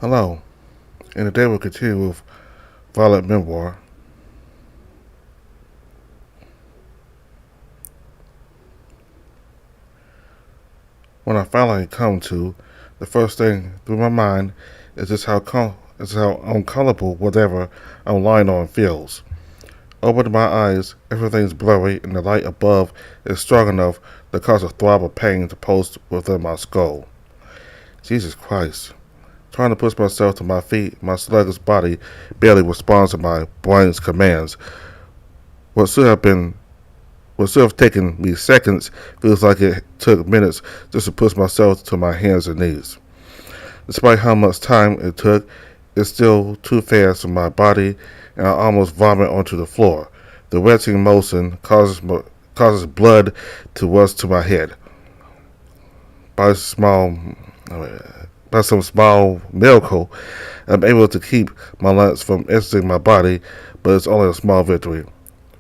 Hello, and today we'll continue with Violet Memoir. When I finally come to, the first thing through my mind is how uncomfortable whatever I'm lying on feels. Opening my eyes, everything's blurry, and the light above is strong enough to cause a throb of pain to pulse within my skull. Jesus Christ. Trying to push myself to my feet, my sluggish body barely responds to my brain's commands. What should have been What should have taken me seconds feels like it took minutes just to push myself to my hands and knees. Despite how much time it took, it's still too fast for my body, and I almost vomit onto the floor. The retching motion causes blood to rush to my head. By small, by some small miracle, I'm able to keep my lunch from exiting my body, but it's only a small victory.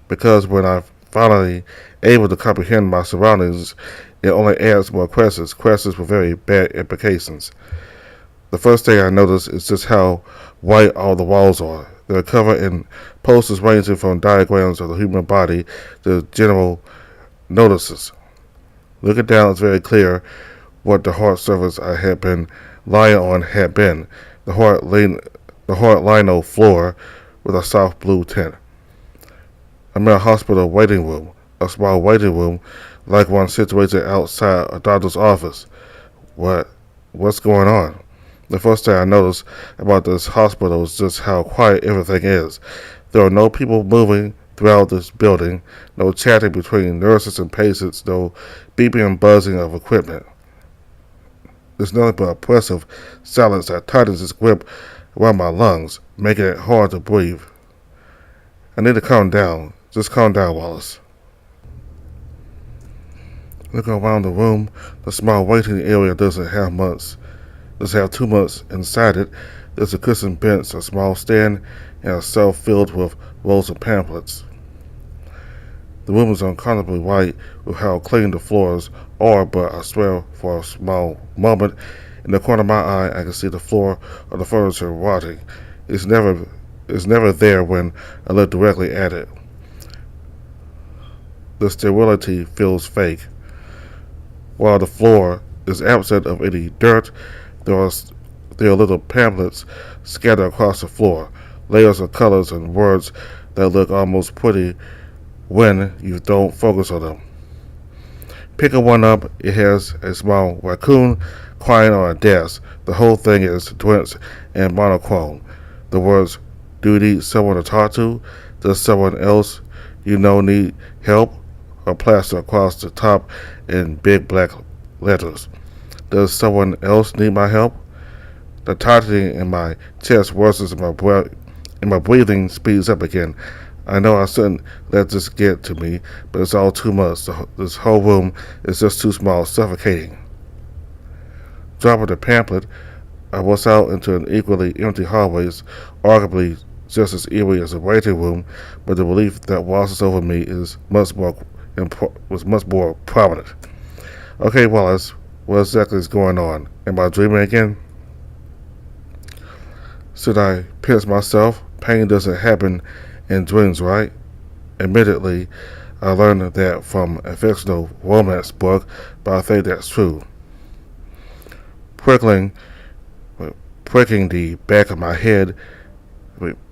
Because when I finally able to comprehend my surroundings, it only adds more questions with very bad implications. The first thing I notice is just how white all the walls are. They're covered in posters ranging from diagrams of the human body to general notices. Looking down, it's very clear what the hard surface I had been lying on had been. The hard lino floor with a soft blue tint. I'm in a hospital waiting room, a small waiting room like one situated outside a doctor's office. What's going on? The first thing I notice about this hospital is just how quiet everything is. There are no people moving throughout this building, no chatting between nurses and patients, no beeping and buzzing of equipment. There's nothing but oppressive silence that tightens its grip around my lungs, making it hard to breathe. I need to calm down. Just calm down, Wallace. Looking around the room, the small waiting area doesn't have too much inside it. There's a cushioned bench, a small stand, and a shelf filled with rolls of pamphlets. The room is uncomfortably white with how clean the floors are, but I swear for a small moment, in the corner of my eye, I can see the floor of the furniture rotting. It's never there when I look directly at it. The sterility feels fake. While the floor is absent of any dirt, there are little pamphlets scattered across the floor, layers of colors and words that look almost pretty when you don't focus on them. Picking one up, it has a small raccoon crying on a desk. The whole thing is drenched in monochrome. The words, "Do you need someone to talk to? Does someone else you know need help?" are plastered across the top in big black letters. Does someone else need my help? The tightening in my chest worsens and my breathing speeds up again. I know I shouldn't let this get to me, but it's all too much. This whole room is just too small, suffocating. Dropping the pamphlet, I was out into an equally empty hallways, arguably just as eerie as a waiting room, but the relief that washes over me was much more prominent. Okay, Wallace, what exactly is going on? Am I dreaming again? Should I pinch myself? Pain doesn't happen in dreams, right? Admittedly, I learned that from a fictional romance book, but I think that's true. Prickling, pricking the back of my head,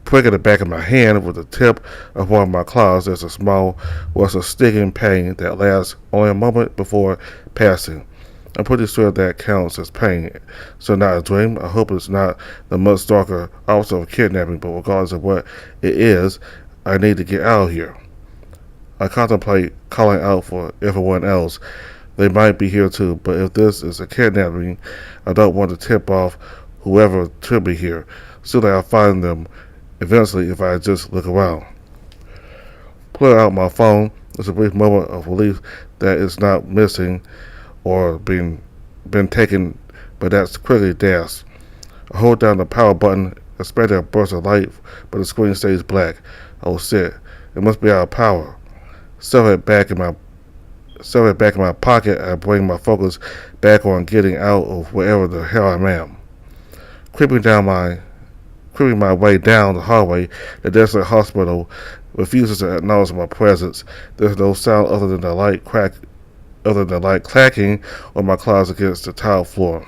pricking the back of my hand with the tip of one of my claws, was a stinging pain that lasts only a moment before passing. I'm pretty sure that counts as pain. So not a dream. I hope it's not the much darker opposite of kidnapping, but regardless of what it is, I need to get out of here. I contemplate calling out for everyone else. They might be here too, but if this is a kidnapping, I don't want to tip off whoever should be here. Surely I'll find them eventually if I just look around. Pull out my phone. There's a brief moment of relief that it's not missing or been taken, but that's quickly dashed. I hold down the power button, expecting a burst of light, but the screen stays black. Oh shit, it must be out of power. Shove it back in my pocket. I bring my focus back on getting out of wherever the hell I am. creeping down my creeping my way down the hallway. The desolate hospital refuses to acknowledge my presence. There's no sound other than the light clacking on my claws against the tile floor.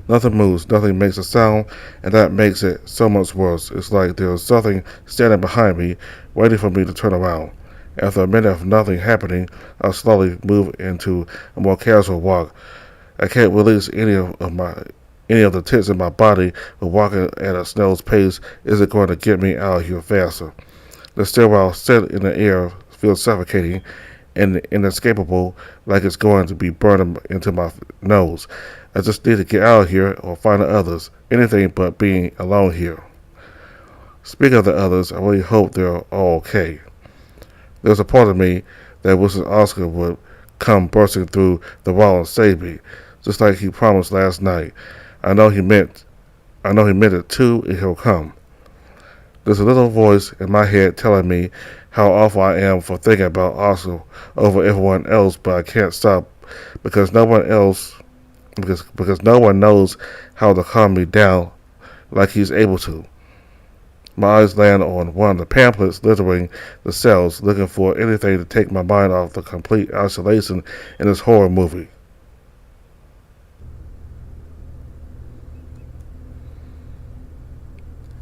Nothing moves, nothing makes a sound, and that makes it so much worse. It's like there's something standing behind me, waiting for me to turn around. After a minute of nothing happening, I slowly move into a more casual walk. I can't release any of the tension in my body, but walking at a snail's pace isn't going to get me out of here faster. The stairwell set in the air feels suffocating and inescapable, like it's going to be burning into my nose. I just need to get out of here or find the others. Anything but being alone here. Speaking of the others, I really hope they're all okay. There's a part of me that wishes Oscar would come bursting through the wall and save me, just like he promised last night. I know he meant it too, and he'll come. There's a little voice in my head telling me how awful I am for thinking about Oscar over everyone else, but I can't stop because no one knows how to calm me down like he's able to. My eyes land on one of the pamphlets littering the cells, looking for anything to take my mind off the complete isolation in this horror movie.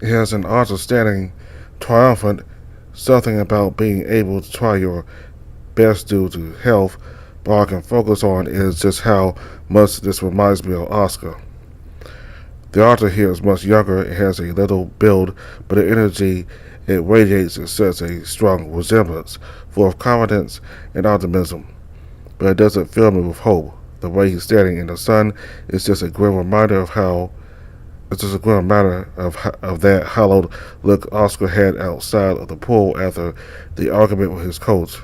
It has an author standing triumphant, something about being able to try your best due to health, but all I can focus on is just how much this reminds me of Oscar. The author here is much younger, it has a little build, but the energy it radiates is such a strong resemblance, full of confidence and optimism. But it doesn't fill me with hope. The way he's standing in the sun is just a grim reminder of that hollowed look Oscar had outside of the pool after the argument with his coach.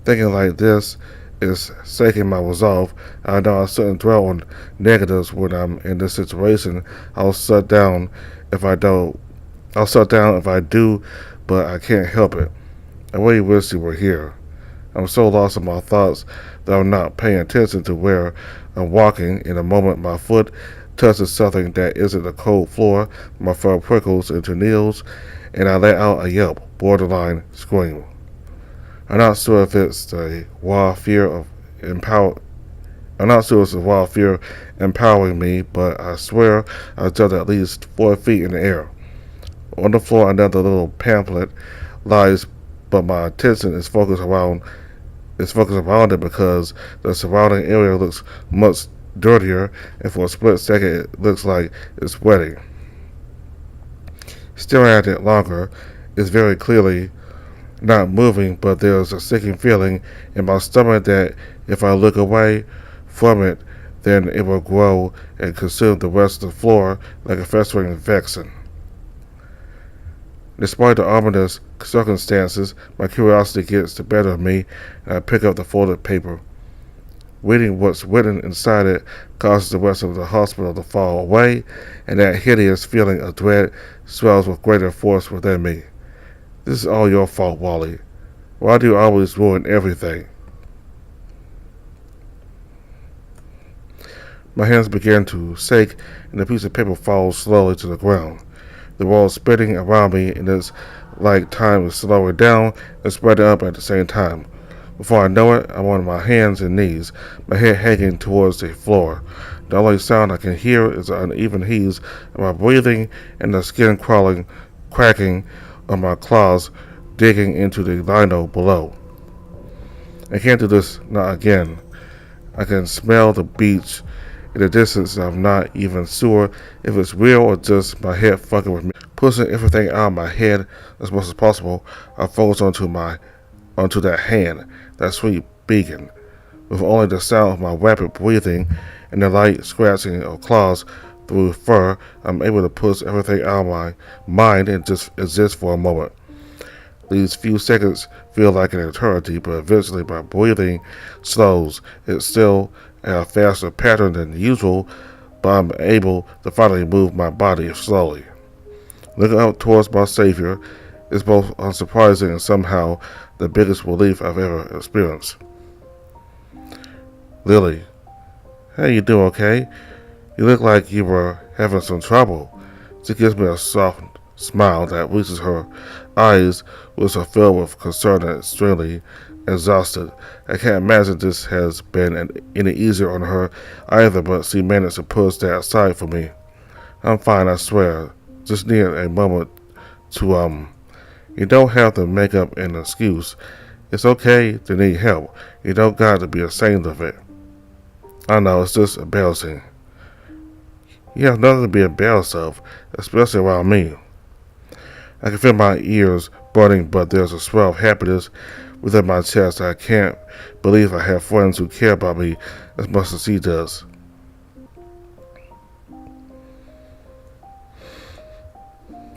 Thinking like this is shaking my resolve. I know I shouldn't dwell on negatives when I'm in this situation. I'll shut down if I do, but I can't help it. I really wish you were here. I'm so lost in my thoughts that I'm not paying attention to where I'm walking. In a moment, my foot touches something that isn't the cold floor. My fur prickles into needles, and I let out a yelp, borderline scream. I'm not sure if it's the wild fear of empower. I'm not sure it's the wild fear empowering me, but I swear I jumped at least 4 feet in the air. On the floor, another little pamphlet lies, but my attention is focused around it because the surrounding area looks much dirtier, and for a split second it looks like it's wetting. Staring at it longer, it's very clearly not moving, but there's a sinking feeling in my stomach that if I look away from it, then it will grow and consume the rest of the floor like a festering infection. Despite the ominous circumstances, my curiosity gets the better of me, and I pick up the folded paper. Reading what's written inside it causes the rest of the hospital to fall away, and that hideous feeling of dread swells with greater force within me. This is all your fault, Wally. Why do you always ruin everything? My hands begin to shake, and the piece of paper falls slowly to the ground. The world spinning around me, and it's like time is slowing down and spreading up at the same time. Before I know it, I'm on my hands and knees, my head hanging towards the floor. The only sound I can hear is the uneven heaves of my breathing and the skin cracking on my claws digging into the lino below. I can't do this, not again. I can smell the beach in the distance. I'm not even sure if it's real or just my head fucking with me. Pushing everything out of my head as much as possible, I focus onto that hand, that sweet beacon. With only the sound of my rapid breathing and the light scratching of claws through fur, I'm able to push everything out of my mind and just exist for a moment. These few seconds feel like an eternity, but eventually my breathing slows. It's still at a faster pattern than usual, but I'm able to finally move my body slowly. Looking up towards my Savior is both unsurprising and somehow the biggest relief I've ever experienced. Lily, hey, you doing okay? You look like you were having some trouble. She gives me a soft smile that reaches her eyes, which are filled with concern and extremely exhausted. I can't imagine this has been any easier on her either, but she managed to push that aside for me. I'm fine, I swear. Just need a moment to, You don't have to make up an excuse. It's okay to need help. You don't got to be ashamed of it. I know, it's just embarrassing. You have nothing to be embarrassed of, especially around me. I can feel my ears burning, but there's a swell of happiness within my chest. I can't believe I have friends who care about me as much as she does.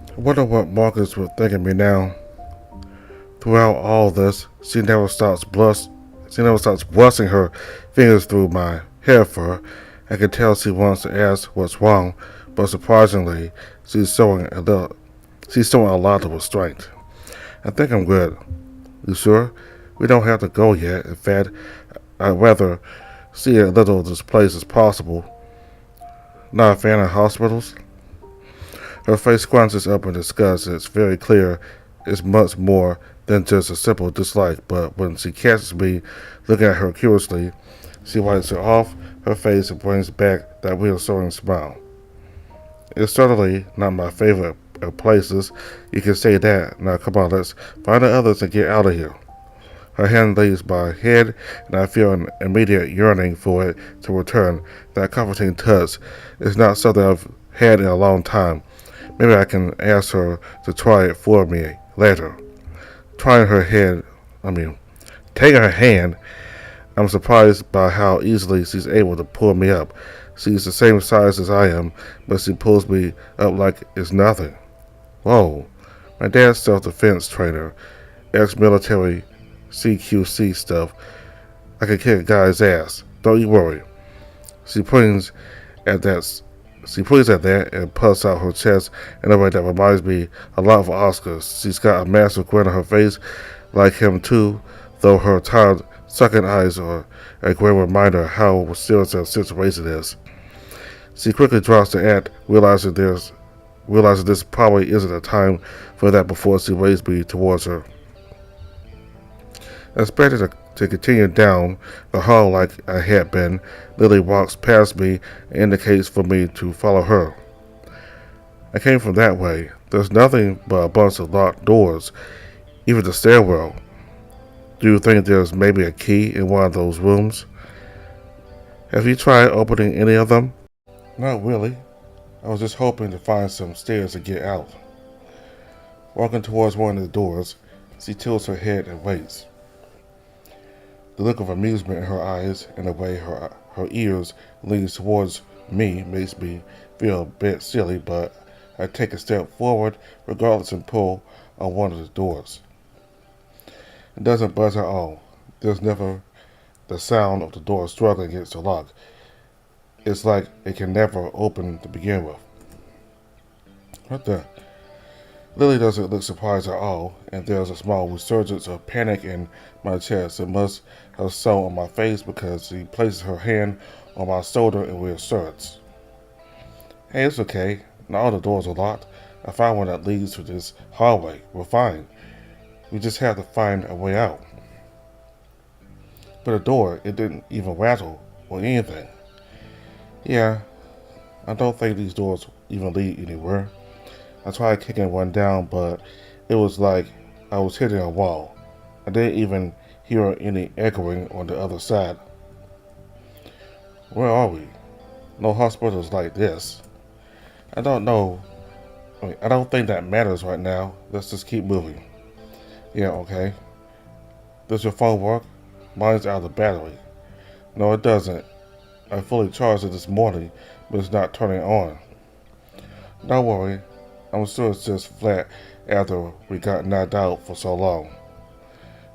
I wonder what Marcus would think of me now. Throughout all this, she never stops brushing her fingers through my hair fur. I can tell she wants to ask what's wrong, but surprisingly, she's showing a lot of restraint. I think I'm good. You sure? We don't have to go yet. In fact, I'd rather see as little of this place as possible. Not a fan of hospitals? Her face scrunches up in disgust, and it's very clear it's much more than just a simple dislike, but when she catches me looking at her curiously, she wipes it off her face and brings back that reassuring smile. It's certainly not my favorite of places, you can say that. Now come on, let's find the others and get out of here. Her hand leaves my head, and I feel an immediate yearning for it to return. That comforting touch is not something I've had in a long time. Maybe I can ask her to try it for me later. Trying her hand, taking her hand, I'm surprised by how easily she's able to pull me up. She's the same size as I am, but she pulls me up like it's nothing. Whoa, my dad's self-defense trainer, ex-military CQC stuff. I can kick a guy's ass. Don't you worry. She points at that. She points at that and puffs out her chest in a way that reminds me a lot of Oscar. She's got a massive grin on her face, like him too, though her tired, sunken eyes are a great reminder of how serious the situation is. She quickly drops the act, realizing this probably isn't the time for that before she waves me towards her. Expecting to continue down the hall like I had been, Lily walks past me and indicates for me to follow her. I came from that way. There's nothing but a bunch of locked doors, even the stairwell. Do you think there's maybe a key in one of those rooms? Have you tried opening any of them? Not really. I was just hoping to find some stairs to get out. Walking towards one of the doors, she tilts her head and waits. The look of amusement in her eyes and the way her ears leans towards me makes me feel a bit silly, but I take a step forward regardless and pull on one of the doors. It doesn't budge at all. There's never the sound of the door struggling against the lock. It's like it can never open to begin with. What the? Lily doesn't look surprised at all, and there's a small resurgence of panic in my chest. It must have shown on my face because she places her hand on my shoulder and reasserts. Hey, it's okay. Not all the doors are locked. I found one that leads to this hallway. We're fine. We just have to find a way out. But the door, it didn't even rattle or anything. Yeah, I don't think these doors even lead anywhere. I tried kicking one down, but it was like I was hitting a wall. I didn't even hear any echoing on the other side. Where are we? No hospitals like this. I don't know. I don't think that matters right now. Let's just keep moving. Yeah, okay. Does your phone work? Mine's out of battery. No, it doesn't. I fully charged it this morning, but it's not turning on. Don't worry. I'm sure it's just flat after we got knocked out for so long.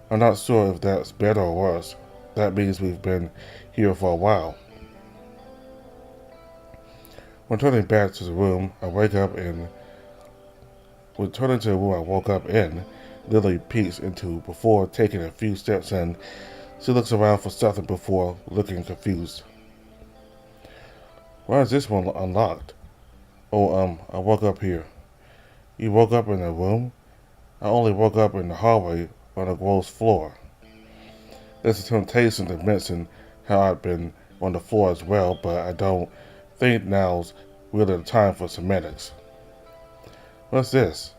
I'm not sure if that's better or worse. That means we've been here for a while. Returning to the room I woke up in, Lily peeks into before taking a few steps in. She looks around for something before looking confused. Why is this one unlocked? Oh, I woke up here. You woke up in the room? I only woke up in the hallway on the gross floor. There's a temptation to mention how I've been on the floor as well, but I don't think now's really the time for semantics. What's this?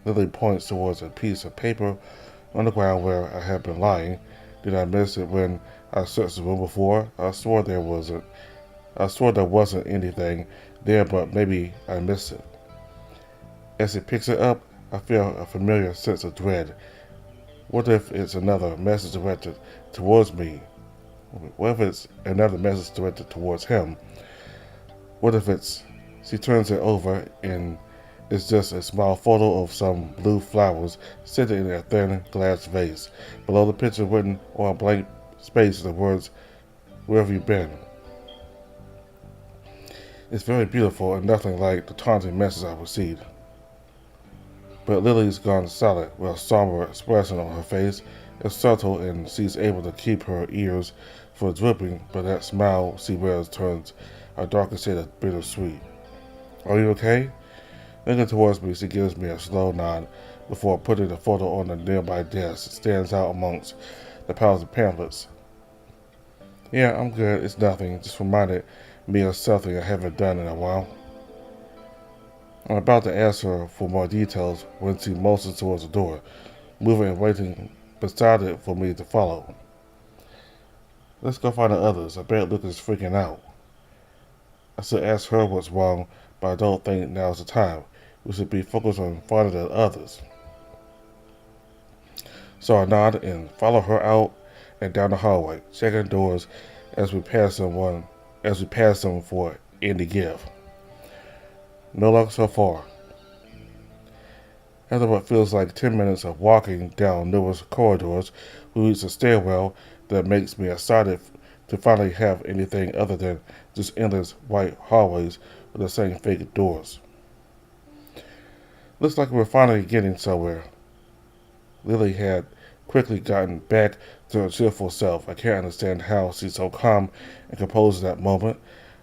Lily points towards a piece of paper on the ground where I had been lying. Did I miss it when I searched the room before? I swore there wasn't. I swore there wasn't anything there, but maybe I missed it. As he picks it up, I feel a familiar sense of dread. What if it's another message directed towards me? What if it's another message directed towards him? What if it's... She turns it over and it's just a small photo of some blue flowers sitting in a thin glass vase. Below the picture written on a blank space the words, "Where have you been?" It's very beautiful and nothing like the taunting message I received. But Lily's gone silent with a somber expression on her face. It's subtle and she's able to keep her ears from drooping, but that smile she wears turns a darker shade of bittersweet. Are you okay? Looking towards me, she gives me a slow nod before putting the photo on the nearby desk. It stands out amongst the piles of pamphlets. Yeah, I'm good. It's nothing. Just reminded me of something I haven't done in a while. I'm about to ask her for more details when she motions towards the door, moving and waiting beside it for me to follow. Let's go find the others. I bet Luke is freaking out. I should ask her what's wrong, but I don't think now's the time. We should be focused on finding the others. So I nod and follow her out and down the hallway, checking doors as we pass them for any gift. No luck so far. After what feels like 10 minutes of walking down numerous corridors, we reach a stairwell that makes me excited to finally have anything other than just endless white hallways with the same fake doors. Looks like we're finally getting somewhere. Lily had quickly gotten back to her cheerful self. I can't understand how she's so calm and composed at that moment,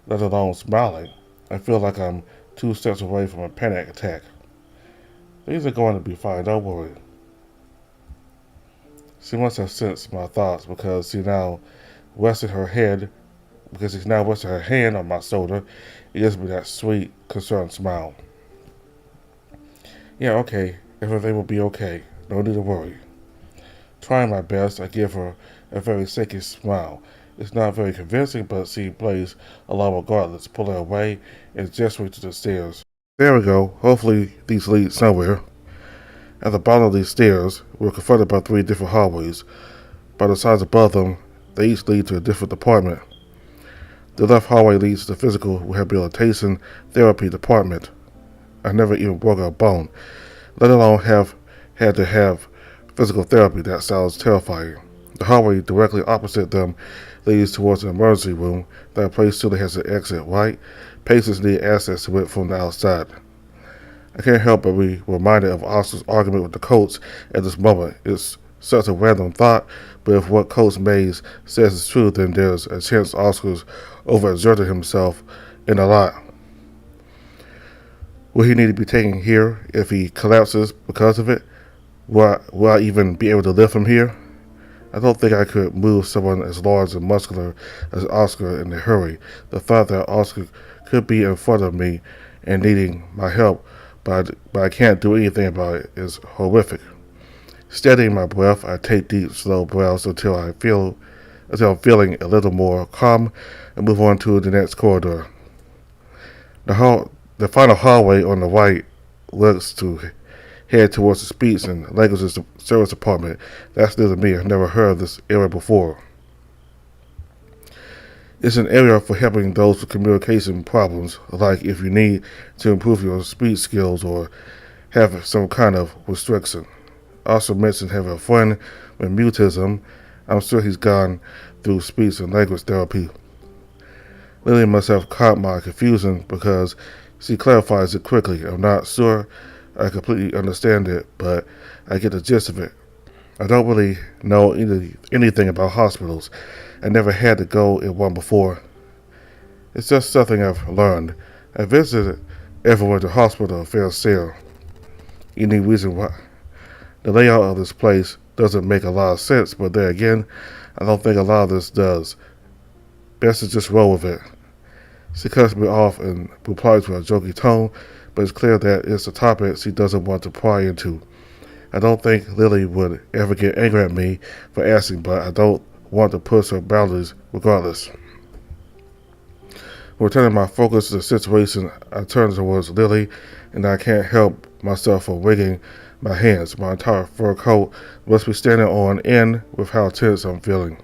let alone smiling. I feel like I'm 2 steps away from a panic attack. Things are going to be fine, don't worry. She must have sensed my thoughts because she's now rested her hand on my shoulder. It gives me that sweet, concerned smile. Yeah, okay. Everything will be okay. No need to worry. Trying my best, I give her a very shaky smile. It's not very convincing, but she plays along regardless, pulling away and gesturing to the stairs. There we go. Hopefully these lead somewhere. At the bottom of these stairs, we're confronted by 3 different hallways. By the sides above them, they each lead to a different department. The left hallway leads to the physical rehabilitation therapy department. I never even broke a bone, let alone had to have physical therapy. That sounds terrifying. The hallway directly opposite them leads towards an emergency room. That place surely has an exit, right? Patients need access to it from the outside. I can't help but be reminded of Oscar's argument with the coach at this moment. It's such a random thought, but if what Coach Mays says is true, then there's a chance Oscar's overexerted himself in a lot. Will he need to be taken here if he collapses because of it? Will I even be able to lift him here? I don't think I could move someone as large and muscular as Oscar in a hurry. The thought that Oscar could be in front of me and needing my help, but I can't do anything about it, is horrific. Steadying my breath, I take deep, slow breaths until I'm feeling a little more calm and move on to the next corridor. The final hallway on the right looks to head towards the speech and languages service department. That's new to me. I've never heard of this area before. It's an area for helping those with communication problems, like if you need to improve your speech skills or have some kind of restriction. Also mentioned having a friend with mutism. I'm sure he's gone through speech and language therapy. Lily must have caught my confusion because she clarifies it quickly. I'm not sure I completely understand it, but I get the gist of it. I don't really know anything about hospitals. I never had to go in one before. It's just something I've learned. I visited everywhere the hospital feels still. Any reason why the layout of this place doesn't make a lot of sense, but there again, I don't think a lot of this does. Best to just roll with it. She cuts me off and replies with a jokey tone, but it's clear that it's a topic she doesn't want to pry into. I don't think Lily would ever get angry at me for asking, but I don't want to push her boundaries regardless. Returning my focus to the situation, I turn towards Lily, and I can't help myself from wringing my hands. My entire fur coat must be standing on end with how tense I'm feeling.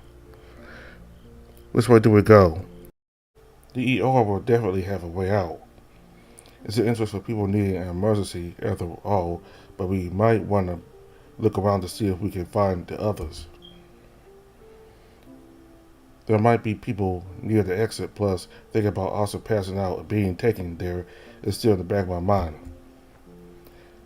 Which way do we go? The ER will definitely have a way out. It's an interest for people needing an emergency after all, but we might want to look around to see if we can find the others. There might be people near the exit, plus thinking about also passing out and being taken there is still in the back of my mind.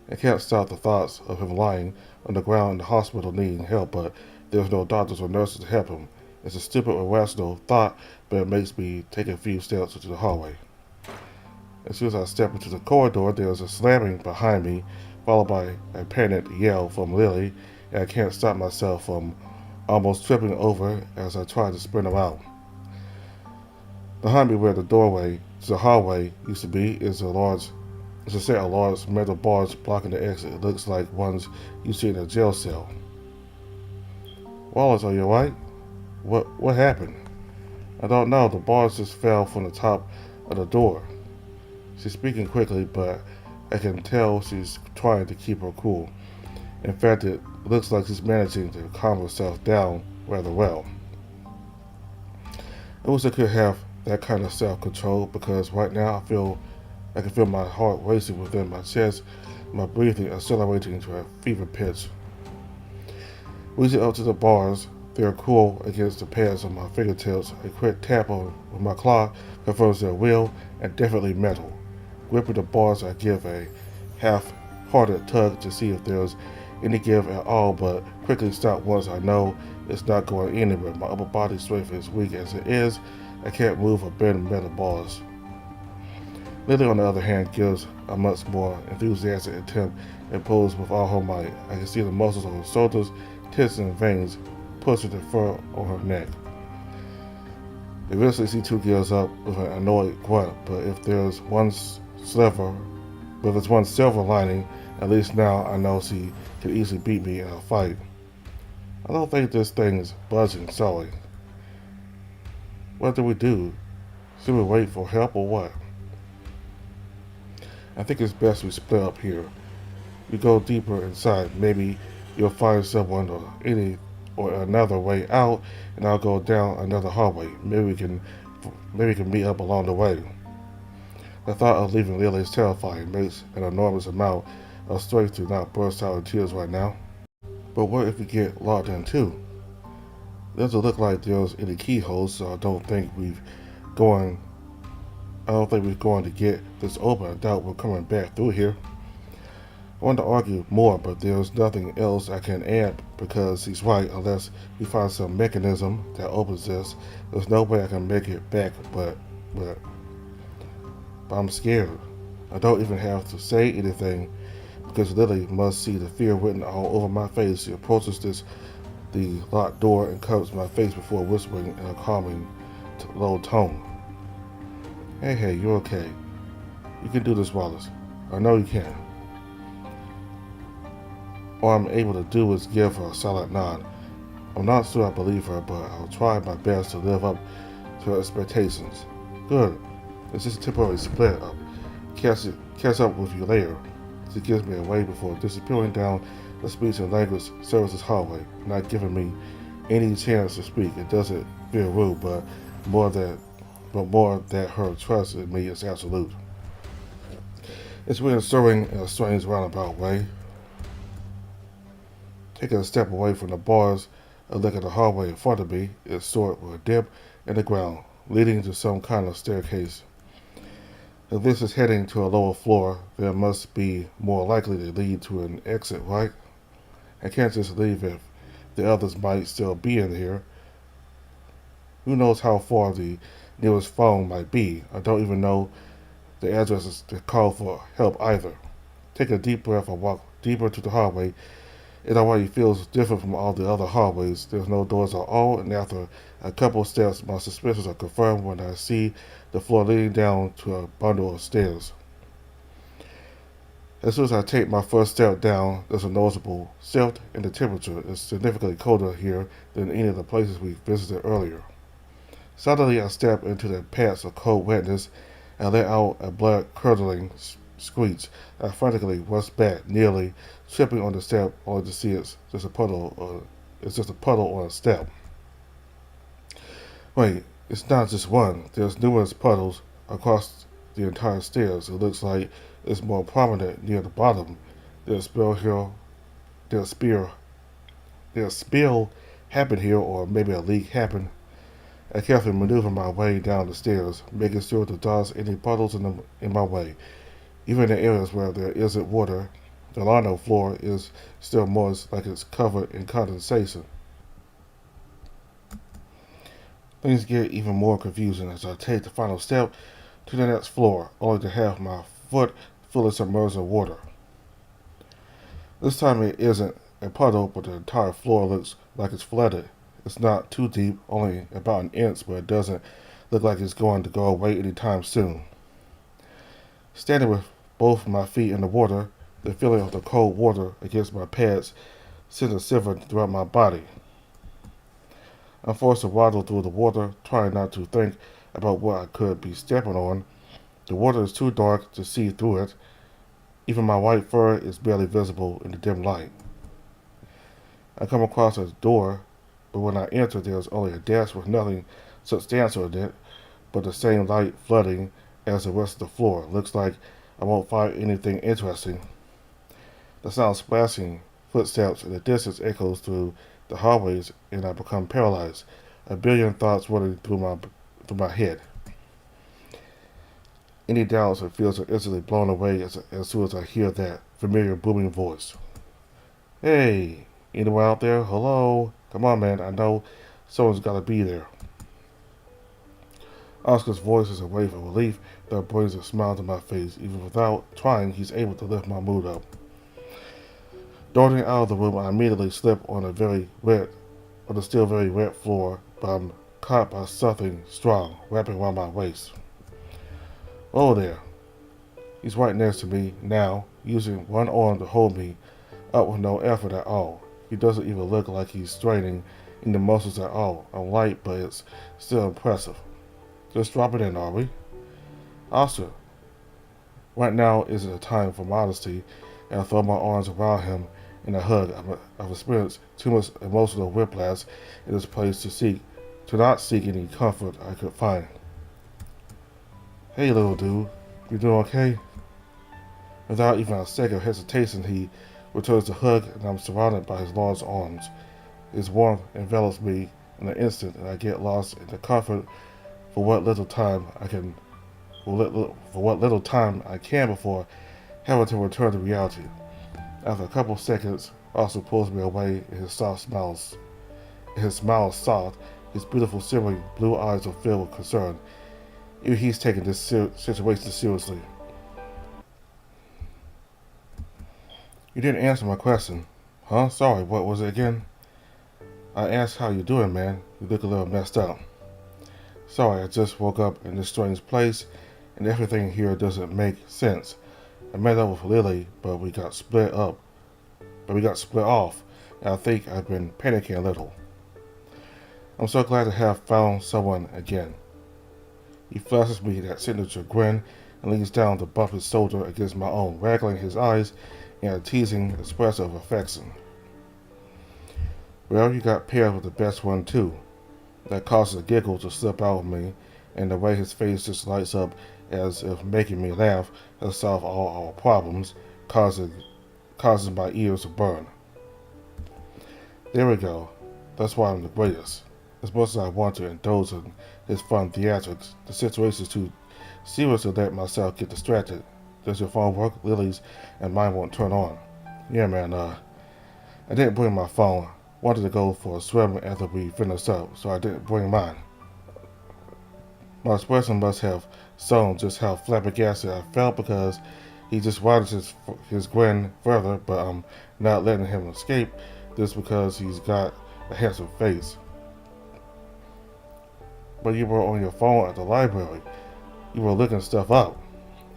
I can't stop the thoughts of him lying on the ground in the hospital needing help, but there's no doctors or nurses to help him. It's a stupid or irrational thought, but it makes me take a few steps into the hallway. As soon as I step into the corridor, there's a slamming behind me, followed by a panicked yell from Lily, and I can't stop myself from almost tripping over as I try to sprint around. Behind me, where the doorway to the hallway used to be, is a set of large metal bars blocking the exit. It looks like ones you see in a jail cell. Wallace, are you alright? What happened? I don't know. The bars just fell from the top of the door. She's speaking quickly, but I can tell she's trying to keep her cool. In fact, it looks like she's managing to calm herself down rather well. I wish I could have that kind of self-control, because right now I can feel my heart racing within my chest, my breathing accelerating to a fever pitch. Reaching up to the bars, they're cool against the pads on my fingertips. A quick tap with my claw confirms they're real and definitely metal. Gripping the bars, I give a half-hearted tug to see if there's any give at all, but quickly stop once I know it's not going anywhere. My upper body strength is weak as it is. I can't move or bend metal bars. Lily, on the other hand, gives a much more enthusiastic attempt and pulls with all her might. I can see the muscles of her shoulders, tits and veins pushing the fur on her neck. Eventually, she too gives up with an annoyed grunt, but if there's one silver lining, at least now I know she can easily beat me in a fight. I don't think this thing's budging, sorry. What do we do? Should we wait for help or what? I think it's best we split up here. We go deeper inside. Maybe you'll find someone or another way out, and I'll go down another hallway. Maybe we can meet up along the way. The thought of leaving Lily is terrifying. Makes an enormous amount of strength to not burst out in tears right now. But what if we get locked in too? Doesn't look like there's any keyholes, so I don't think we're going to get this open. I doubt we're coming back through here. I want to argue more, but there's nothing else I can add, because he's right. Unless we find some mechanism that opens this, there's no way I can make it back, but I'm scared. I don't even have to say anything, because Lily must see the fear written all over my face. She approaches the locked door and covers my face before whispering in a calming, low tone. Hey, you're okay. You can do this, Wallace. I know you can. All I'm able to do is give her a silent nod. I'm not sure I believe her, but I'll try my best to live up to her expectations. Good. It's just a temporary split up. Catch up with you later. She gives me away before disappearing down the speech and language services hallway, not giving me any chance to speak. It doesn't feel rude, but more that her trust in me is absolute. It's reassuring in a strange roundabout way. Taking a step away from the bars, I look at the hallway in front of me. It's short with a dip in the ground, leading to some kind of staircase. If this is heading to a lower floor, then it must be more likely to lead to an exit, right? I can't just leave if the others might still be in here. Who knows how far the nearest phone might be. I don't even know the addresses to call for help either. Take a deep breath and walk deeper to the hallway. It already feels different from all the other hallways. There's no doors at all, and after a couple steps, my suspicions are confirmed when I see the floor leading down to a bundle of stairs. As soon as I take my first step down, there's a noticeable shift in the temperature. It's significantly colder here than any of the places we visited earlier. Suddenly, I step into the paths of cold wetness and let out a blood-curdling screech. I frantically rush back, nearly tripping on the step, only to see it's just a puddle on a step. Wait, it's not just one. There's numerous puddles across the entire stairs. It looks like it's more prominent near the bottom. There's spill here, there's spill, there's spill happened here, or maybe a leak happened. I carefully maneuver my way down the stairs, making sure to dodge any puddles in my way. Even in areas where there isn't water, the lino floor is still moist, like it's covered in condensation. Things get even more confusing as I take the final step to the next floor, only to have my foot fully submerged in water. This time it isn't a puddle, but the entire floor looks like it's flooded. It's not too deep, only about an inch, but it doesn't look like it's going to go away anytime soon. Standing with both my feet in the water, the feeling of the cold water against my pads sends a shiver throughout my body. I'm forced to waddle through the water, trying not to think about what I could be stepping on. The water is too dark to see through it. Even my white fur is barely visible in the dim light. I come across a door, but when I enter, there's only a desk with nothing substantial in it, but the same light flooding as the rest of the floor. Looks like I won't find anything interesting. The sound of splashing footsteps in the distance echoes through the hallways, and I become paralyzed. A billion thoughts running through my head. Any doubts or fears are instantly blown away as soon as I hear that familiar booming voice. Hey, anyone out there? Hello? Come on, man. I know someone's got to be there. Oscar's voice is a wave of relief that brings a smile to my face. Even without trying, he's able to lift my mood up. Darting out of the room, I immediately slip on the still very wet floor, but I'm caught by something strong wrapping around my waist. Oh there. He's right next to me now, using one arm to hold me up with no effort at all. He doesn't even look like he's straining in the muscles at all. I'm light, but it's still impressive. Just drop it in, are we? Oscar, right now isn't a time for modesty, and I throw my arms around him in a hug. I've experienced too much emotional whiplash in this place to not seek any comfort I could find. Hey, little dude, you doing okay? Without even a second of hesitation, he returns the hug, and I'm surrounded by his large arms. His warmth envelops me in an instant, and I get lost in the comfort for what little time I can before having to return to reality. After a couple seconds, Oscar pulls me away, and his smile is soft. His beautiful, silvery blue eyes are filled with concern. Even he's taking this situation seriously. You didn't answer my question. Huh? Sorry, what was it again? I asked how you doing, man. You look a little messed up. Sorry, I just woke up in this strange place, and everything here doesn't make sense. I met up with Lily, but we got split off, and I think I've been panicking a little. I'm so glad to have found someone again. He flashes me that signature grin and leans down to bump his shoulder against my own, wrinkling his eyes in a teasing expression of affection. Well, you got paired with the best one, too. That causes a giggle to slip out of me, and the way his face just lights up as if making me laugh has solved all our problems, causing my ears to burn. There we go. That's why I'm the greatest. As much as I want to indulge in his fun theatrics, the situation is too serious to let myself get distracted. Does your phone work? Lily's and mine won't turn on. Yeah, man, I didn't bring my phone. Wanted to go for a swim after we finished up, so I didn't bring mine. My expression must have shown just how flabbergasted I felt because he just wanted his grin further, but I'm not letting him escape just because he's got a handsome face. But you were on your phone at the library. You were looking stuff up.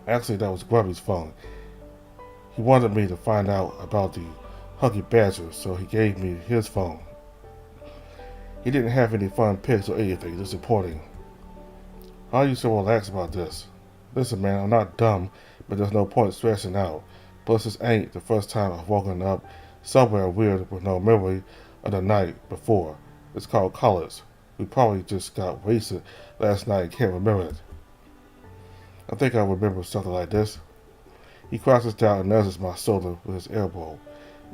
Actually, that was Grubby's phone. He wanted me to find out about the Huggy Badger, so he gave me his phone. He didn't have any fun pics or anything, just reporting. How are you so relaxed about this? Listen, man, I'm not dumb, but there's no point stressing out. Plus, this ain't the first time I've woken up somewhere weird with no memory of the night before. It's called college. We probably just got wasted last night and can't remember it. I think I remember something like this. He crouches down and nudges my shoulder with his elbow,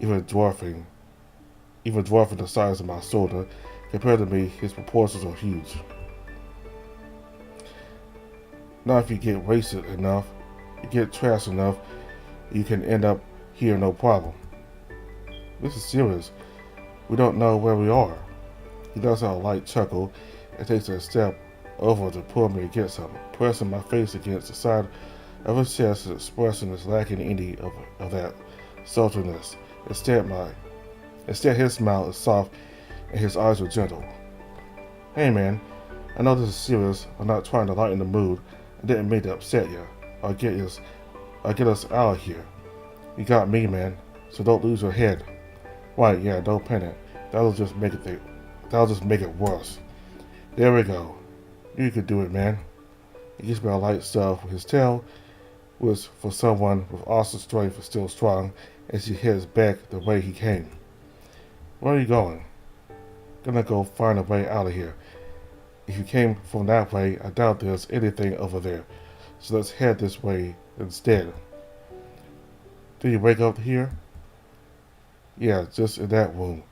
even dwarfing the size of my shoulder. Compared to me, his proportions are huge. Now if you get wasted enough, you get trashed enough, you can end up here no problem. This is serious. We don't know where we are. He does have a light chuckle and takes a step over to pull me against him, pressing my face against the side of his chest. His expression is lacking any of that sultriness. Instead, his smile is soft and his eyes are gentle. Hey man, I know this is serious. I'm not trying to lighten the mood. I didn't mean to upset you. I'll get us out of here. You got me, man. So don't lose your head. Right, yeah, don't panic. That'll just make it worse. There we go. You could do it, man. He gives me a light shove with his tail, which for someone with awesome strength is still strong, as he heads back the way he came. Where are you going? Gonna go find a way out of here. If you came from that way, I doubt there's anything over there. So let's head this way instead. Did you wake up here? Yeah, just in that room.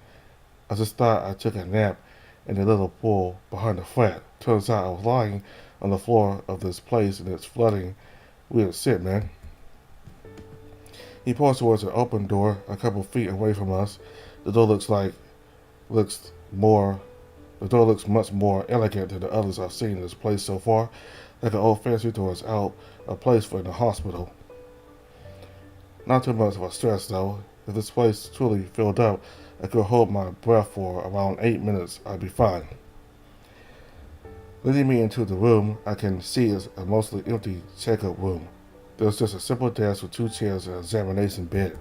I just thought I took a nap in the little pool behind the flat. Turns out I was lying on the floor of this place and it's flooding. Weird shit, man. He points towards an open door a couple feet away from us. The door looks much more elegant than the others I've seen in this place so far, like an old fancy door is out of place for in a hospital. Not too much of a stress though. If this place truly filled up, I could hold my breath for around 8 minutes. I'd be fine. Leading me into the room, I can see is a mostly empty checkup room. There's just a simple desk with 2 chairs and an examination bed.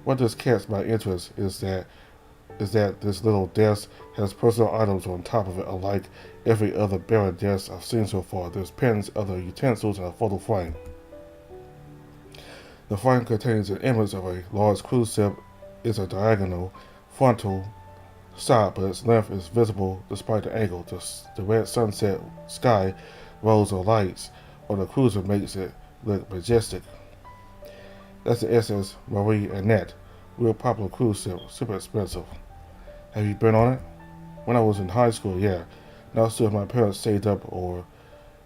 What just catch my interest is that this little desk has personal items on top of it, unlike every other buried desk I've seen so far. There's pens, other utensils, and a photo frame. The frame contains an image of a large cruise ship. It's a diagonal, frontal shot, but its length is visible despite the angle. The red sunset sky rows of lights on the cruiser makes it look majestic. That's the SS Marie Annette. Real popular cruise ship, super expensive. Have you been on it? When I was in high school, yeah. Not sure if my parents saved up or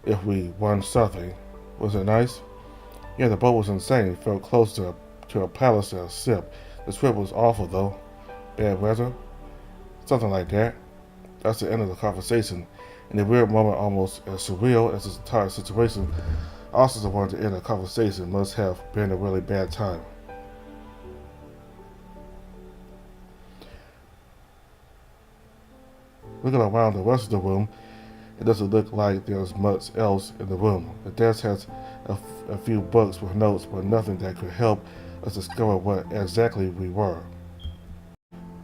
if we won something. Was it nice? Yeah, the boat was insane. It felt close to a palace and a ship. The trip was awful though. Bad weather? Something like that. That's the end of the conversation. In a weird moment almost as surreal as this entire situation, also the one to end the conversation must have been a really bad time. Looking around the rest of the room, it doesn't look like there's much else in the room. The desk has a few books with notes, but nothing that could help us discover what exactly we were.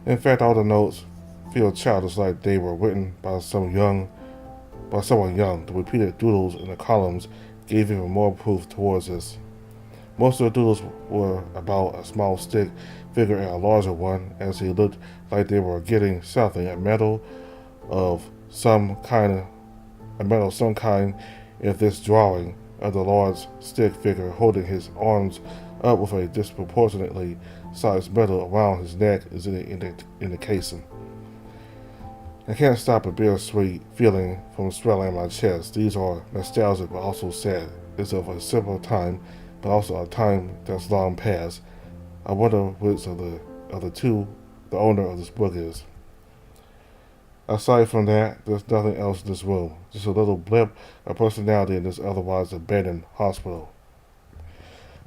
In fact, all the notes feel childish, like they were written by someone young. The repeated doodles in the columns gave even more proof towards us. Most of the doodles were about a small stick figure and a larger one, as he looked like they were getting something, a medal of some kind, if this drawing of the large stick figure holding his arms up with a disproportionately sized medal around his neck is in the casing. I can't stop a bittersweet feeling from swelling my chest. These are nostalgic but also sad. It's of a simple time, but also a time that's long past. I wonder which of the two the owner of this book is. Aside from that, there's nothing else in this room. Just a little blip of personality in this otherwise abandoned hospital.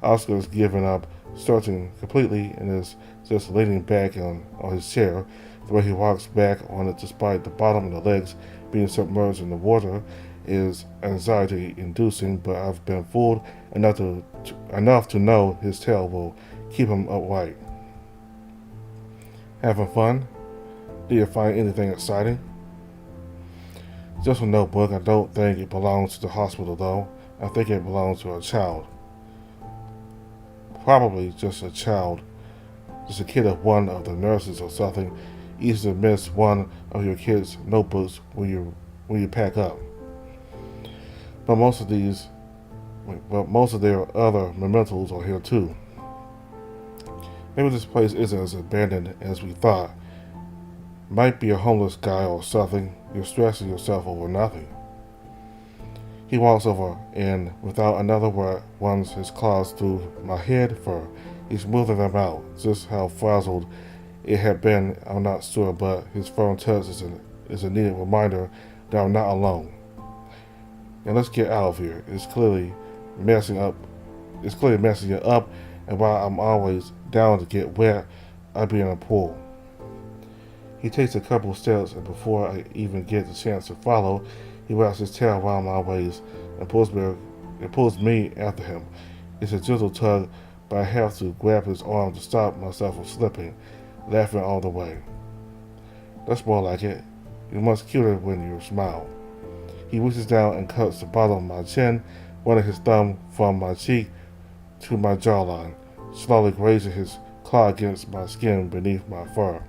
Oscar is giving up, starting completely, and is just leaning back on his chair. The way he walks back on it despite the bottom of the legs being submerged in the water is anxiety inducing, but I've been fooled enough to know his tail will keep him upright. Having fun? Do you find anything exciting? Just a notebook. I don't think it belongs to the hospital though. I think it belongs to a child. Probably just a child. Just a kid of one of the nurses or something. Easy to miss one of your kids' notebooks when you pack up. But most of their other mementos are here too. Maybe this place isn't as abandoned as we thought. Might be a homeless guy or something. You're stressing yourself over nothing. He walks over and, without another word, runs his claws through my head fur. He's smoothing them out. Just how frazzled it had been, I'm not sure, but his firm touch is a needed reminder that I'm not alone. Now let's get out of here. It's clearly messing it up, and while I'm always down to get wet, I'd be in a pool. He takes a couple steps, and before I even get the chance to follow, he wraps his tail around my waist and pulls me after him. It's a gentle tug, but I have to grab his arm to stop myself from slipping, laughing all the way. That's more like it. You're much cuter when you smile. He reaches down and cuts the bottom of my chin, running his thumb from my cheek to my jawline, slowly grazing his claw against my skin beneath my fur.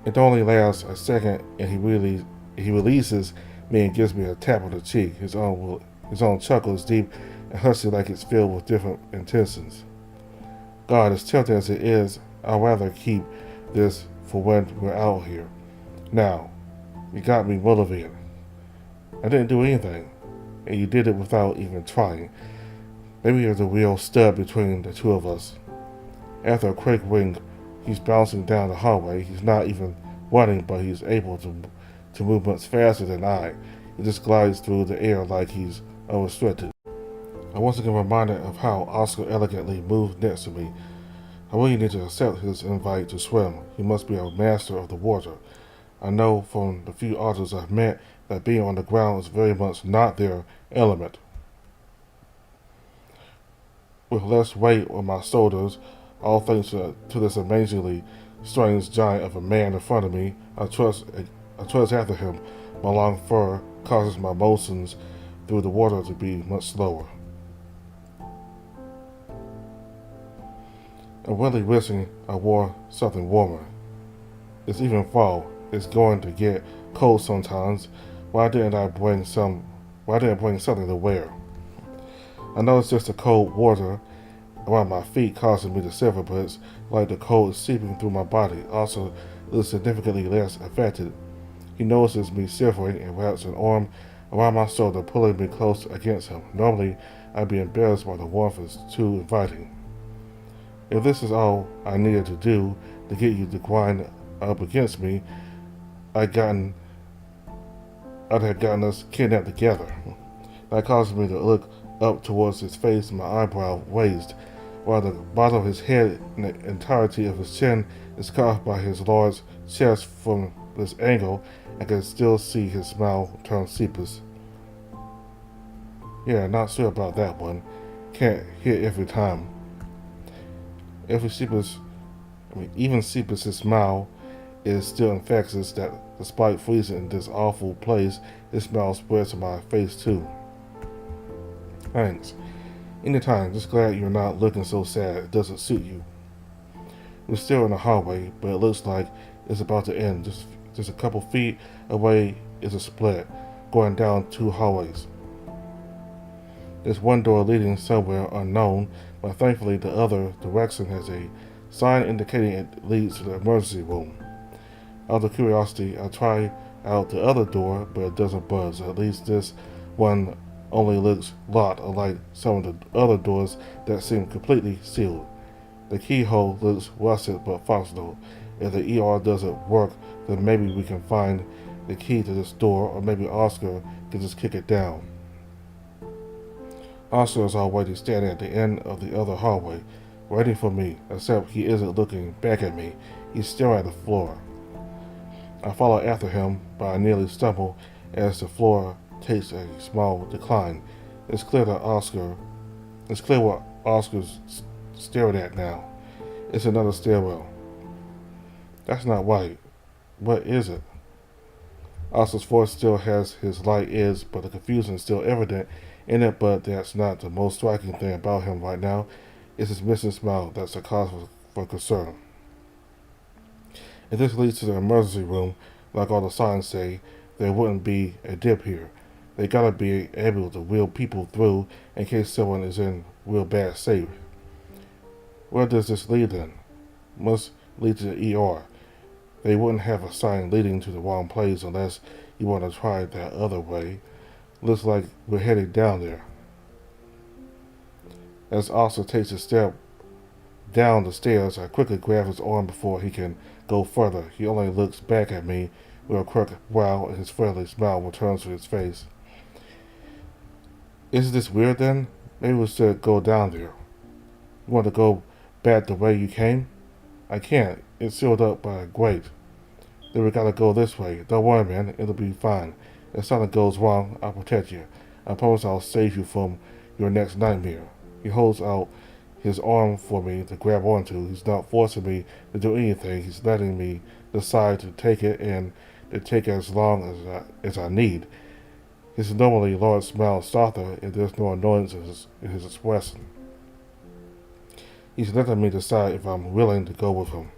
It only lasts a second, and he releases me and gives me a tap on the cheek. His own chuckle is deep and husky, like it's filled with different intentions. God, as tempting as it is, I'd rather keep this for when we're out here. Now, you got me motivated. I didn't do anything, and you did it without even trying. Maybe you're the real stud between the two of us. After a quick wink, he's bouncing down the hallway. He's not even running, but he's able to move much faster than I. He just glides through the air like he's unrestricted. I once again reminded of how Oscar elegantly moved next to me. I really need to accept his invite to swim. He must be a master of the water. I know from the few otters I've met that being on the ground is very much not their element. With less weight on my shoulders, all thanks to this amazingly strange giant of a man in front of me, I trudge after him. My long fur causes my motions through the water to be much slower. I'm really wishing I wore something warmer. It's even fall. It's going to get cold sometimes. Why didn't I bring something to wear? I know it's just the cold water around my feet causing me to shiver, but it's like the cold is seeping through my body. Also, it is significantly less affected. He notices me shivering and wraps an arm around my shoulder, pulling me close against him. Normally, I'd be embarrassed by the warmth is too inviting. If this is all I needed to do to get you to grind up against me, I'd have gotten us kidnapped together. That causes me to look up towards his face, my eyebrow raised, while the bottom of his head and the entirety of his chin is carved by his large chest. From this angle, I can still see his smile turn sepus. Yeah, not sure about that one. Can't hit every time. Even Sepus' smile is still infectious. That despite freezing in this awful place, his smile spreads to my face too. Thanks. Anytime. Just glad you're not looking so sad. It doesn't suit you. We're still in the hallway, but it looks like it's about to end. Just a couple feet away is a split, going down two hallways. There's one door leading somewhere unknown, but thankfully the other direction has a sign indicating it leads to the emergency room. Out of curiosity, I try out the other door, but it doesn't budge. At least this one only looks locked, unlike some of the other doors that seem completely sealed. The keyhole looks rusted but functional, If the ER doesn't work, then maybe we can find the key to this door, or maybe Oscar can just kick it down. Oscar is already standing at the end of the other hallway, waiting for me, except he isn't looking back at me. He's staring at the floor. I follow after him, but I nearly stumble as the floor takes a small decline. It's clear what Oscar's staring at now. It's another stairwell. That's not right. What is it? Oscar's voice still has his light edge, but the confusion is still evident in it. But that's not the most striking thing about him right now. It's his missing smile that's a cause for concern. If this leads to the emergency room, like all the signs say, there wouldn't be a dip here. They gotta be able to wheel people through in case someone is in real bad shape. Where does this lead then? Must lead to the ER. They wouldn't have a sign leading to the wrong place unless you want to try it that other way. Looks like we're heading down there. As Oscar takes a step down the stairs, I quickly grab his arm before he can go further. He only looks back at me with a crooked brow, and his friendly smile returns to his face. Isn't this weird then? Maybe we should go down there. You want to go back the way you came? I can't. It's sealed up by a grate. Then we gotta go this way. Don't worry, man. It'll be fine. If something goes wrong, I'll protect you. I promise I'll save you from your next nightmare. He holds out his arm for me to grab onto. He's not forcing me to do anything. He's letting me decide to take it and to take as long as I need. His normally large smile is softer and there's no annoyance in his expression. He's letting me decide if I'm willing to go with him.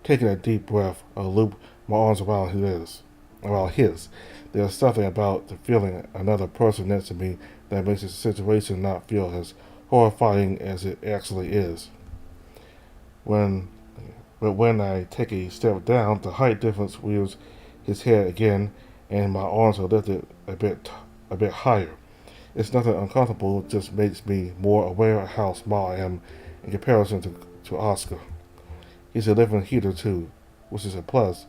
Taking a deep breath, I loop my arms around his. There's something about the feeling another person next to me that makes the situation not feel as horrifying as it actually is. But when I take a step down, the height difference rears his head again, and my arms are lifted a bit higher. It's nothing uncomfortable, it just makes me more aware of how small I am in comparison to Oscar. He's a living heater too, which is a plus.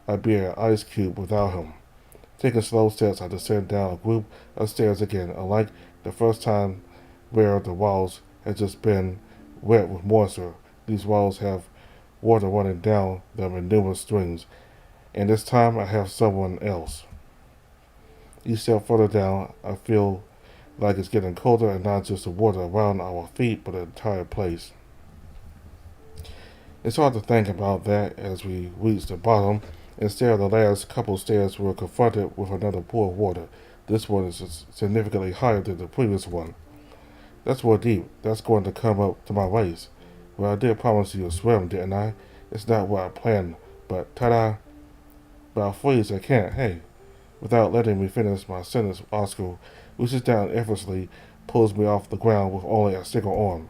I'd be an ice cube without him. Taking slow steps, I descend down a group of stairs again, unlike the first time where the walls had just been wet with moisture. These walls have water running down them in numerous streams, and this time I have someone else. Each step further down, I feel like it's getting colder, and not just the water around our feet, but the entire place. It's hard to think about that as we reach the bottom. Instead of the last couple stairs, we're confronted with another pool of water. This one is significantly higher than the previous one. That's more deep. That's going to come up to my waist. Well, I did promise you a swim, didn't I? It's not what I planned, but ta-da! But I'll freeze, I can't. Hey. Without letting me finish my sentence, Oscar reaches down effortlessly, pulls me off the ground with only a single arm.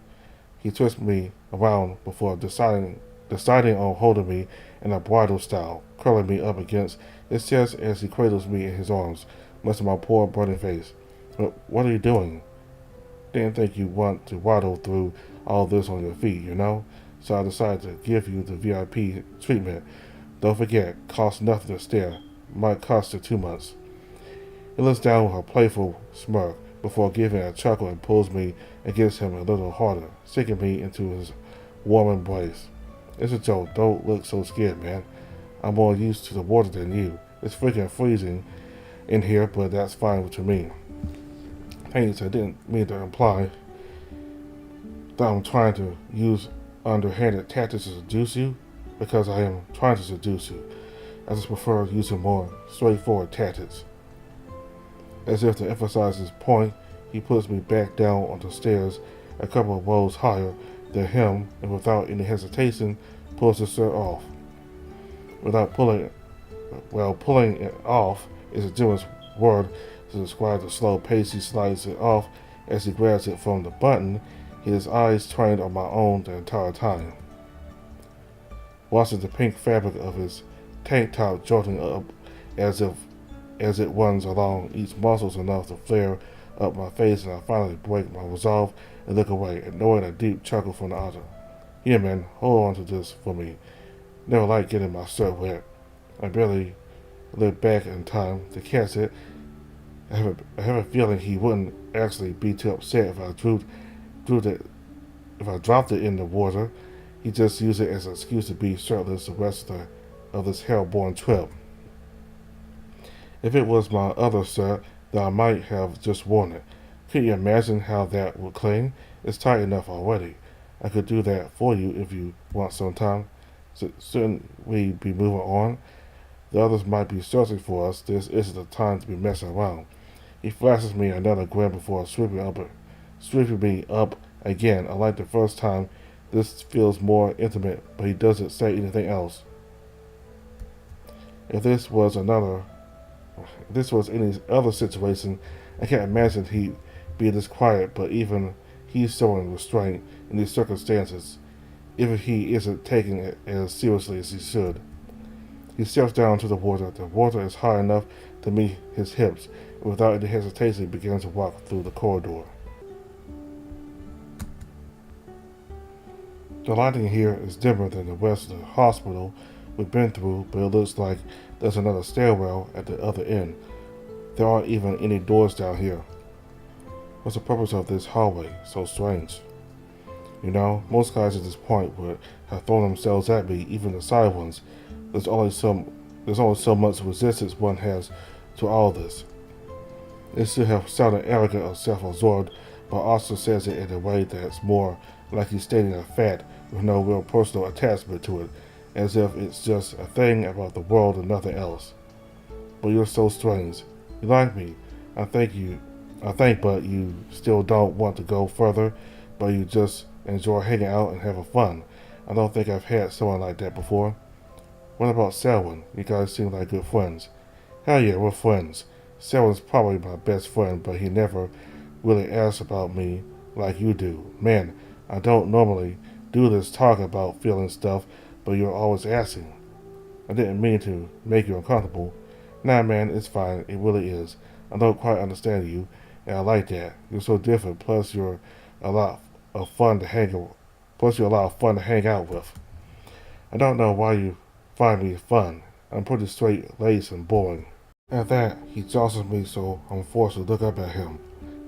He twists me around before deciding on holding me in a bridal style, curling me up against his chest as he cradles me in his arms, much to my poor burning face. But what are you doing? Didn't think you'd want to waddle through all this on your feet, you know? So I decided to give you the VIP treatment. Don't forget, costs nothing to stare. Might cost you 2 months. He looks down with a playful smirk before giving a chuckle and pulls me against him a little harder, sinking me into his warm embrace. It's a joke. Don't look so scared, man. I'm more used to the water than you. It's freaking freezing in here, but that's fine to me. Thanks, I didn't mean to imply that I'm trying to use underhanded tactics to seduce you, because I am trying to seduce you. I just prefer using more straightforward tactics. As if to emphasize his point, he puts me back down on the stairs a couple of rows higher than him, and without any hesitation, pulls the shirt off. Pulling it off is a generous word to describe the slow pace he slides it off as he grabs it from the button, his eyes trained on my own the entire time. Watching the pink fabric of his tank top jolting up as it runs along each muscle enough to flare up my face, and I finally break my resolve and look away, ignoring a deep chuckle from the other. Here, man, hold on to this for me. Never liked getting my shirt wet. I barely looked back in time to catch it. I have a feeling he wouldn't actually be too upset if I dropped it in the water. He just used it as an excuse to be shirtless the rest of this hell-born trip. If it was my other shirt, then I might have just worn it. Can you imagine how that would cling? It's tight enough already. I could do that for you if you want some time. Shouldn't we be moving on? The others might be searching for us. This isn't the time to be messing around. He flashes me another grin before sweeping me up again. Unlike the first time, this feels more intimate, but he doesn't say anything else. If this was any other situation, I can't imagine he'd be this quiet, but even he's showing restraint in these circumstances, even if he isn't taking it as seriously as he should. He steps down to the water. The water is high enough to meet his hips, and without any hesitation, he begins to walk through the corridor. The lighting here is dimmer than the rest of the hospital we've been through, but it looks like there's another stairwell at the other end. There aren't even any doors down here. What's the purpose of this hallway? So strange. You know, most guys at this point would have thrown themselves at me, even the side ones. There's only so much resistance one has to all this. It should have sounded arrogant or self-absorbed, but Oscar says it in a way that's more like he's stating a fact with no real personal attachment to it, as if it's just a thing about the world and nothing else. But you're so strange. You like me. I think, but you still don't want to go further, but you just enjoy hanging out and having fun. I don't think I've had someone like that before. What about Selwyn? You guys seem like good friends. Hell yeah, we're friends. Selwyn's probably my best friend, but he never really asks about me like you do. Man, I don't normally do this talk about feeling stuff, but you're always asking. I didn't mean to make you uncomfortable. Nah, man, it's fine. It really is. I don't quite understand you, and I like that. You're so different. Plus, you're a lot of fun to hang out with. I don't know why you find me fun. I'm pretty straight-laced and boring. At that, he jostles me, so I'm forced to look up at him.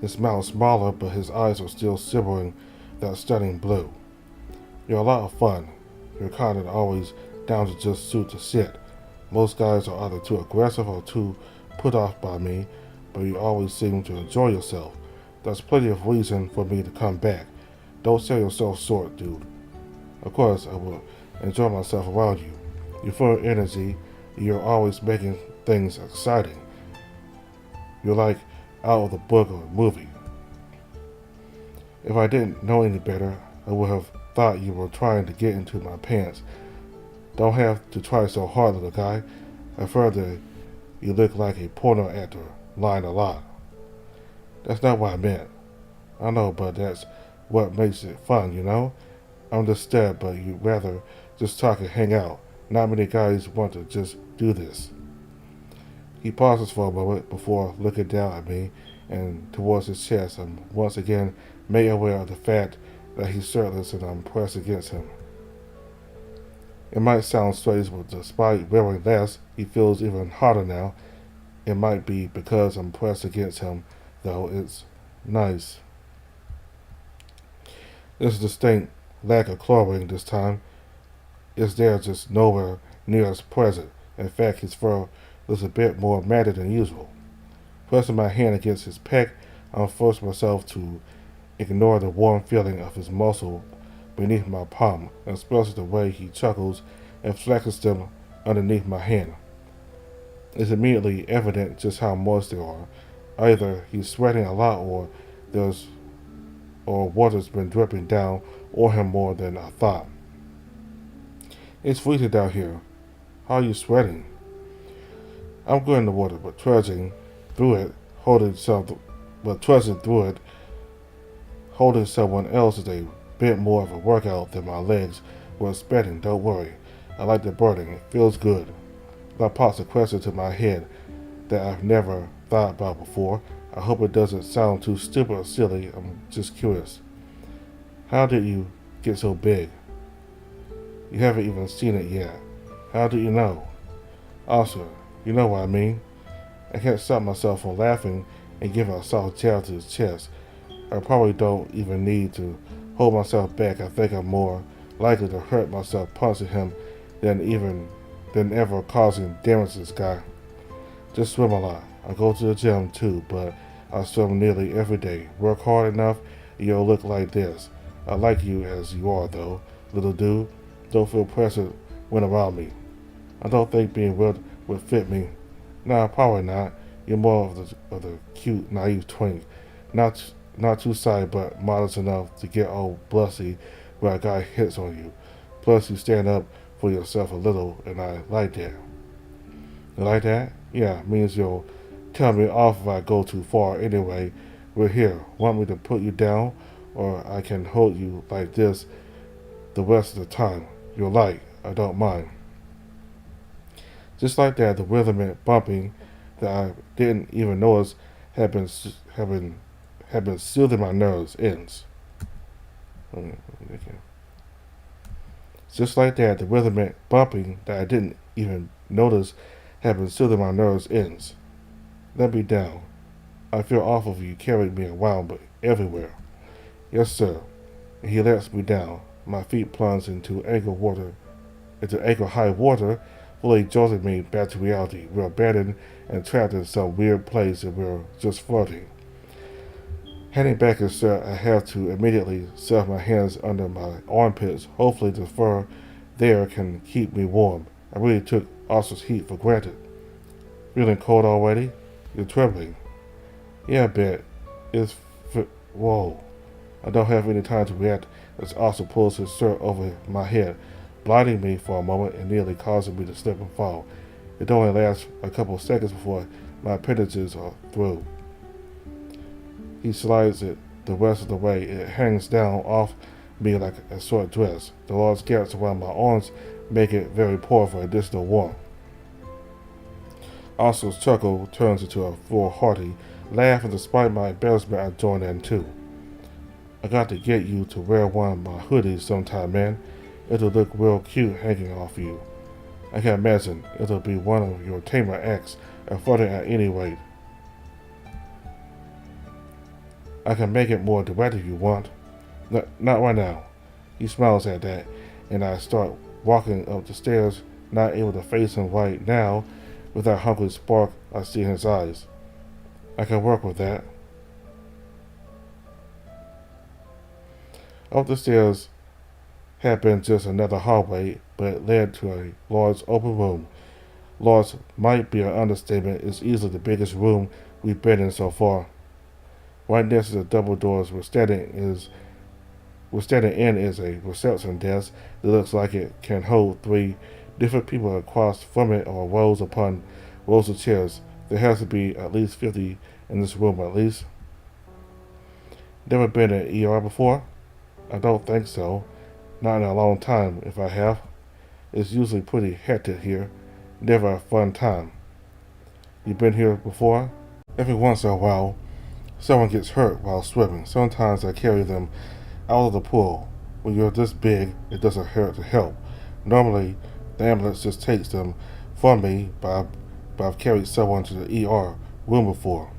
His mouth is smaller, but his eyes are still simmering that stunning blue. You're a lot of fun. You're kind of always down to just shoot the shit. Most guys are either too aggressive or too put off by me, but you always seem to enjoy yourself. That's plenty of reason for me to come back. Don't sell yourself short, dude. Of course, I will enjoy myself around you. You're full of energy. You're always making things exciting. You're like out of the book or movie. If I didn't know any better, I would have thought you were trying to get into my pants. Don't have to try so hard, little guy. I've heard that you look like a porno actor, lying a lot. That's not what I meant. I know, but that's what makes it fun, you know? I'm just stud, but you'd rather just talk and hang out. Not many guys want to just do this. He pauses for a moment before looking down at me and towards his chest. I'm once again made aware of the fact that he's shirtless and I'm pressed against him. It might sound strange, but despite wearing less, he feels even hotter now. It might be because I'm pressed against him, though. It's nice. There's a distinct lack of clothing this time. It's there just nowhere near as present. In fact, his fur looks a bit more matted than usual. Pressing my hand against his pec, I force myself to ignore the warm feeling of his muscle beneath my palm, especially the way he chuckles and flexes them underneath my hand. It's immediately evident just how moist they are. Either he's sweating a lot or water's been dripping down on him more than I thought. It's freezing down here. How are you sweating? I'm good in the water, but trudging through it, holding someone else is a bit more of a workout than my legs were expecting. Don't worry. I like the burning. It feels good. That pops a question to my head that I've never thought about before. I hope it doesn't sound too stupid or silly. I'm just curious. How did you get so big? You haven't even seen it yet. How do you know? Also, you know what I mean. I can't stop myself from laughing and giving a soft jab to his chest. I probably don't even need to hold myself back. I think I'm more likely to hurt myself punching him than ever causing damage to this guy. Just swim a lot. I go to the gym too, but I swim nearly every day. Work hard enough, and you'll look like this. I like you as you are, though, little dude. Don't feel pressured when around me. I don't think being weird would fit me. Nah, probably not. You're more of the cute, naive twink. Not too shy, but modest enough to get all blussy when a guy hits on you. Plus, you stand up for yourself a little, and I like that. You like that? Yeah, means you'll tell me off if I go too far. Anyway, we're here. Want me to put you down, or I can hold you like this the rest of the time? You're light. I don't mind. Just like that, the rhythmic bumping that I didn't even notice had been had been had been soothing my nerves ends. Just like that, the rhythmic bumping that I didn't even notice had been soothing my nerves ends. Let me down. I feel awful for you carrying me around but everywhere. Yes, sir. And he lets me down. My feet plunge into ankle high water, fully jolting me back to reality. We're abandoned and trapped in some weird place and we're just floating. Heading back inside, I have to immediately stuff my hands under my armpits. Hopefully the fur there can keep me warm. I really took Oscar's heat for granted. Feeling cold already? You're trembling. Yeah, I bet. Whoa. I don't have any time to react as Oscar pulls his shirt over my head, blinding me for a moment and nearly causing me to slip and fall. It only lasts a couple of seconds before my appendages are through. He slides it the rest of the way. It hangs down off me like a short dress. The large gaps around my arms make it very poor for additional warmth. Oscar's chuckle turns into a full hearty laugh, and despite my embarrassment, I join in too. I got to get you to wear one of my hoodies sometime, man. It'll look real cute hanging off you. I can imagine it'll be one of your tamer acts at flirting at any rate. I can make it more direct if you want. Not right now. He smiles at that, and I start walking up the stairs, not able to face him right now with that hungry spark I see in his eyes. I can work with that. Up the stairs had been just another hallway, but it led to a large open room. Large might be an understatement. It's easily the biggest room we've been in so far. Right next to the double doors we're standing in is a reception desk that looks like it can hold 3 different people across from it, or rows upon rows of chairs. There has to be at least 50 in this room at least. Never been in an ER before? I don't think so. Not in a long time, if I have. It's usually pretty hectic here. Never a fun time. You been here before? Every once in a while, someone gets hurt while swimming. Sometimes I carry them out of the pool. When you're this big, it doesn't hurt to help. Normally, the ambulance just takes them from me, but I've carried someone to the ER room before.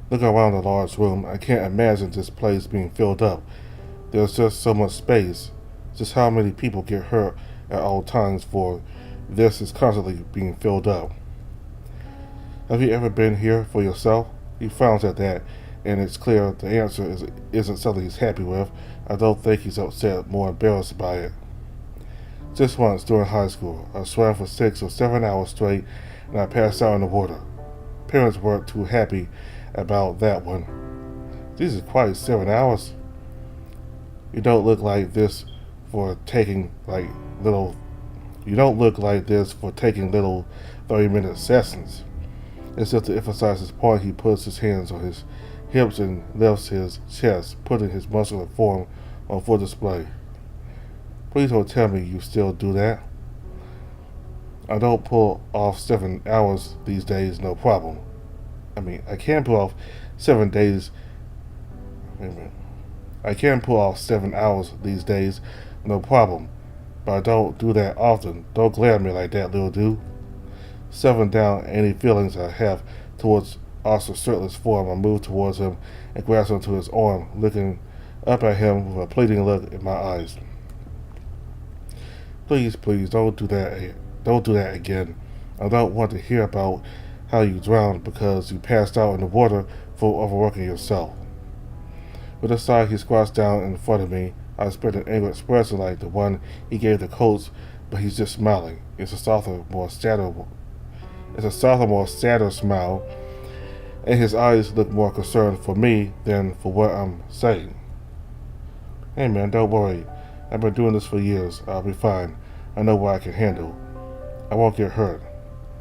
Looking around the large room, I can't imagine this place being filled up. There's just so much space. Just how many people get hurt at all times for this is constantly being filled up. Have you ever been here for yourself? He frowns at that, and it's clear the answer isn't something he's happy with. I don't think he's upset, more embarrassed by it. Just once during high school, I swam for 6 or 7 hours straight, and I passed out in the water. Parents weren't too happy about that one. This is quite 7 hours. You don't look like this for taking little 30-minute sessions. It's just to emphasize his point, he puts his hands on his hips and lifts his chest, putting his muscular form on full display. Please don't tell me you still do that. I don't pull off 7 hours these days, no problem. I can pull off 7 days. I can pull off 7 hours these days, no problem. but I don't do that often. Don't glare at me like that, little dude. Settling down any feelings I have towards Oscar's shirtless form, I move towards him and grasp onto his arm, looking up at him with a pleading look in my eyes. Please, please, don't do that. Don't do that again. I don't want to hear about how you drowned because you passed out in the water for overworking yourself. With a sigh, he squats down in front of me. I expect an angry expression like the one he gave the coach, but he's just smiling. It's a softer, more sadder smile, and his eyes look more concerned for me than for what I'm saying. Hey man, don't worry. I've been doing this for years. I'll be fine. I know what I can handle. I won't get hurt.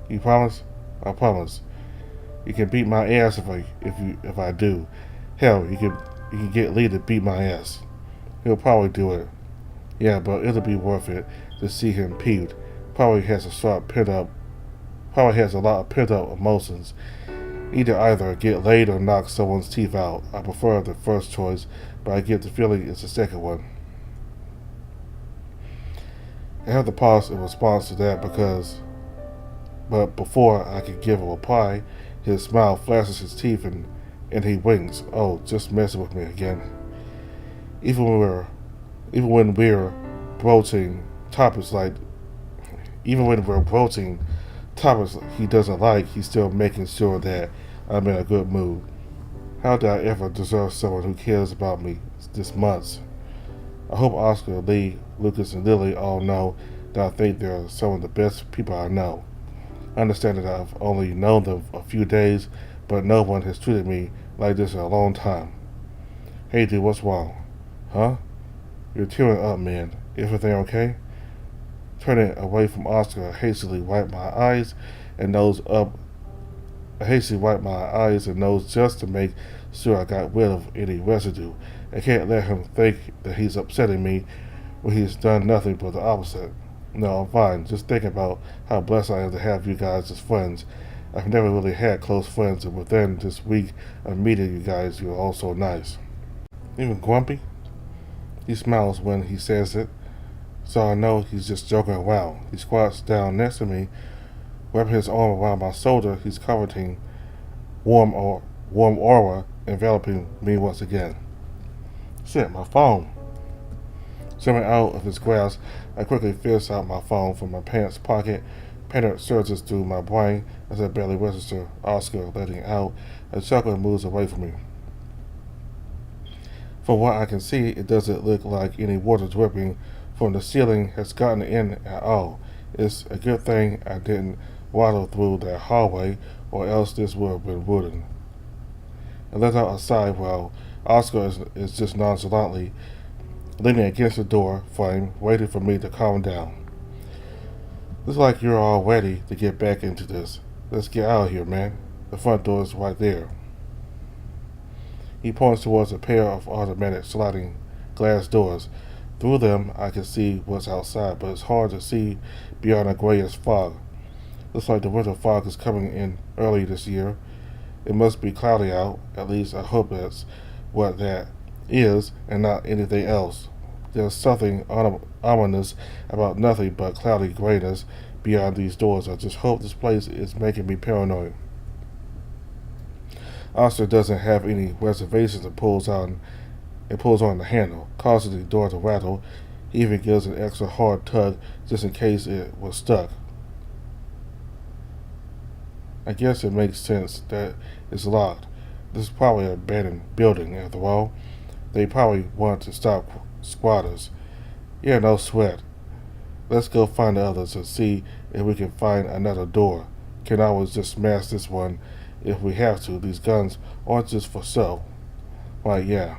You promise? I promise. You can beat my ass if I do. Hell, you can get Lee to beat my ass. He'll probably do it. Yeah, but it'll be worth it to see him peeved. Probably has a lot of pent up emotions. Either get laid or knock someone's teeth out. I prefer the first choice, but I get the feeling it's the second one. I have to pause in response to that but before I can give a reply, his smile flashes his teeth and he winks. Oh, just messing with me again. Even when we're broaching topics he doesn't like, he's still making sure that I'm in a good mood. How did I ever deserve someone who cares about me this much? I hope Oscar, Lee, Lucas, and Lily all know that I think they're some of the best people I know. I understand that I've only known them a few days, but no one has treated me like this in a long time. Hey dude, what's wrong? Huh? You're tearing up, man. Everything okay? Turning away from Oscar, I hastily wipe my eyes and nose just to make sure I got rid of any residue. I can't let him think that he's upsetting me when he's done nothing but the opposite. No, I'm fine. Just thinking about how blessed I am to have you guys as friends. I've never really had close friends, and within this week of meeting you guys, you're all so nice. Even grumpy? He smiles when he says it, so I know he's just joking around. He squats down next to me, wrapping his arm around my shoulder. He's comforting, warm aura enveloping me once again. Shit, my phone. Zooming out of his grasp, I quickly fish out my phone from my pants pocket. Panic surges through my brain as I barely register Oscar letting out. A chuckle moves away from me. From what I can see, it doesn't look like any water dripping from the ceiling has gotten in at all. It's a good thing I didn't waddle through that hallway, or else this would have been wooden. I let out a sigh while Oscar is just nonchalantly leaning against the door frame, waiting for me to calm down. Looks like you're all ready to get back into this. Let's get out of here, man. The front door is right there. He points towards a pair of automatic sliding glass doors. Through them, I can see what's outside, but it's hard to see beyond a grayish fog. Looks like the winter fog is coming in early this year. It must be cloudy out. At least I hope that's what that is and not anything else. There's something ominous about nothing but cloudy grayness beyond these doors. I just hope this place is making me paranoid. Oscar doesn't have any reservations and pulls on the handle, causing the door to rattle. He even gives an extra hard tug just in case it was stuck. I guess it makes sense that it's locked. This is probably an abandoned building after all. They probably want to stop squatters. Yeah, no sweat. Let's go find the others and see if we can find another door. Can always just smash this one if we have to. These guns aren't just for show. Right, yeah.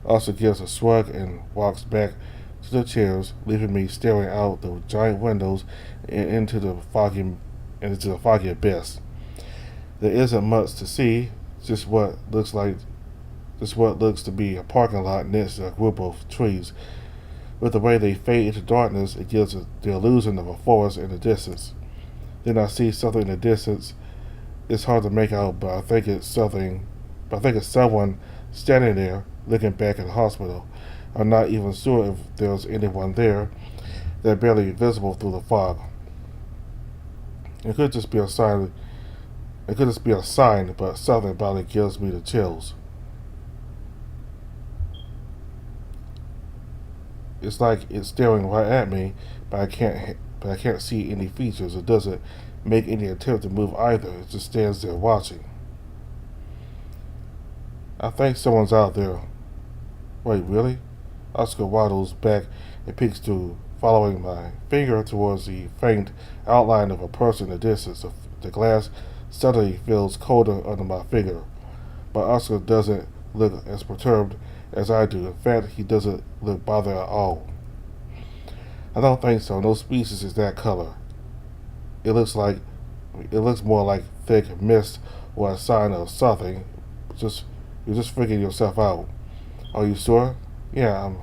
Also gives a shrug and walks back to the chairs, leaving me staring out the giant windows and into the foggy abyss. There isn't much to see, just what looks to be a parking lot next to a group of trees. With the way they fade into darkness, it gives the illusion of a forest in the distance. Then I see something in the distance. It's hard to make out, but I think it's someone standing there looking back at the hospital. I'm not even sure if there's anyone there. They're barely visible through the fog. It could just be a sign. It could just be a sign, but something about it gives me the chills. It's like it's staring right at me, but I can't see any features. It doesn't make any attempt to move either. It just stands there watching. I think someone's out there. Wait, really? Oscar waddles back and peeks through, following my finger towards the faint outline of a person in the distance. The glass suddenly feels colder under my finger, but Oscar doesn't look as perturbed as I do. In fact, he doesn't look bothered at all. I don't think so. No species is that color. It looks like it looks more like thick mist or a sign of something. Just you're just freaking yourself out. Are you sure? Yeah,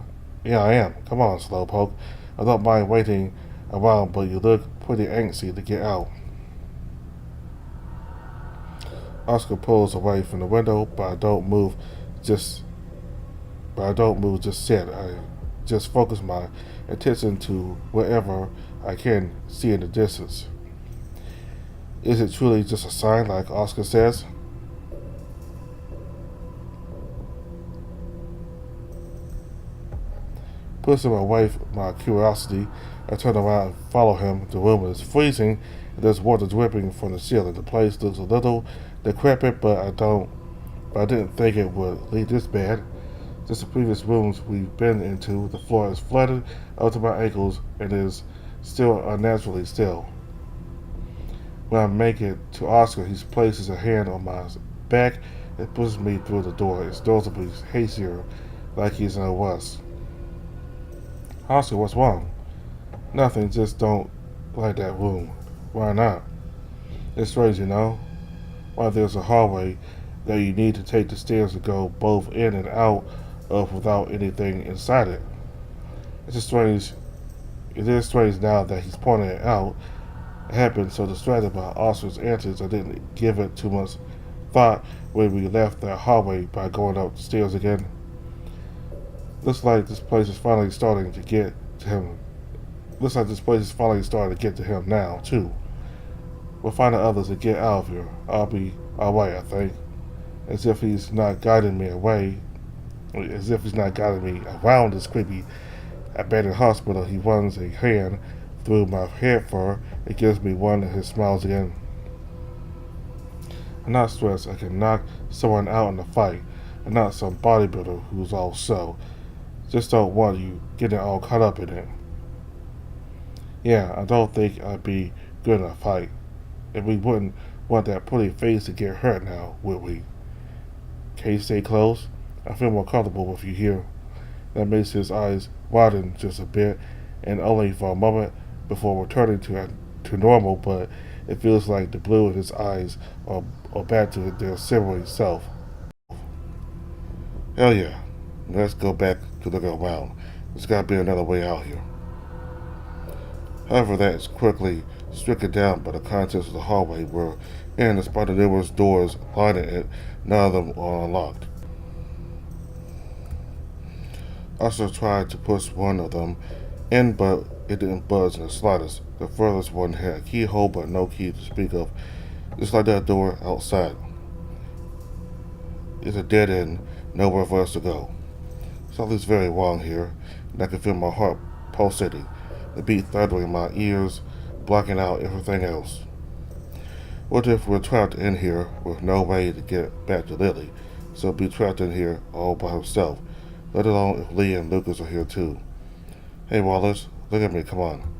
yeah, I am. Come on, Slowpoke. I don't mind waiting around, but you look pretty angsty to get out. Oscar pulls away from the window, but I don't move. Just, but I don't move just yet. I just focus my attention to wherever I can see in the distance. Is it truly just a sign, like Oscar says? Pushing away my curiosity, I turn around and follow him. The room is freezing, and there's water dripping from the ceiling. The place looks a little decrepit, but I didn't think it would leak this bad. Just the previous rooms we've been into, the floor is flooded up to my ankles and is still unnaturally still. When I make it to Oscar, he places a hand on my back and pushes me through the door. It's noticeably hazier, like he's in a rush. Oscar, what's wrong? Nothing, just don't like that room. Why not? It's strange, you know? Why there's a hallway that you need to take the stairs to go both in and out of without anything inside it. It's strange. It is strange now that he's pointing it out. I had been so distracted by Oscar's answers I didn't give it too much thought when we left that hallway by going up the stairs again. Looks like this place is finally starting to get to him. Looks like this place is finally starting to get to him now, too. We'll find the others to get out of here. I'll be alright, I think. As if he's not guiding me away. As if he's not guiding me around this creepy abandoned hospital. He runs a hand through my hair fur and gives me one of his smiles again. I'm not stressed. I can knock someone out in a fight. I'm not some bodybuilder who's all so. Just don't want you getting all caught up in it. Yeah, I don't think I'd be good in a fight. And we wouldn't want that pretty face to get hurt now, would we? Can you stay close? I feel more comfortable with you here. That makes his eyes widen just a bit, and only for a moment before returning to normal, but it feels like the blue in his eyes are back to their silvery self. Hell yeah. Let's go back to look around. There's gotta be another way out here. However, that is quickly stricken down by the contents of the hallway we're in. Despite the numerous doors lining it, none of them are unlocked. Oscar tried to push one of them in, but it didn't budge in the slightest. The furthest one had a keyhole, but no key to speak of. Just like that door outside. It's a dead end, nowhere for us to go. Something's very wrong here, and I can feel my heart pulsating, the beat thundering in my ears, blocking out everything else. What if we're trapped in here with no way to get back to Lily? So be trapped in here all by himself, let alone if Lee and Lucas are here too. Hey Wallace, look at me, come on.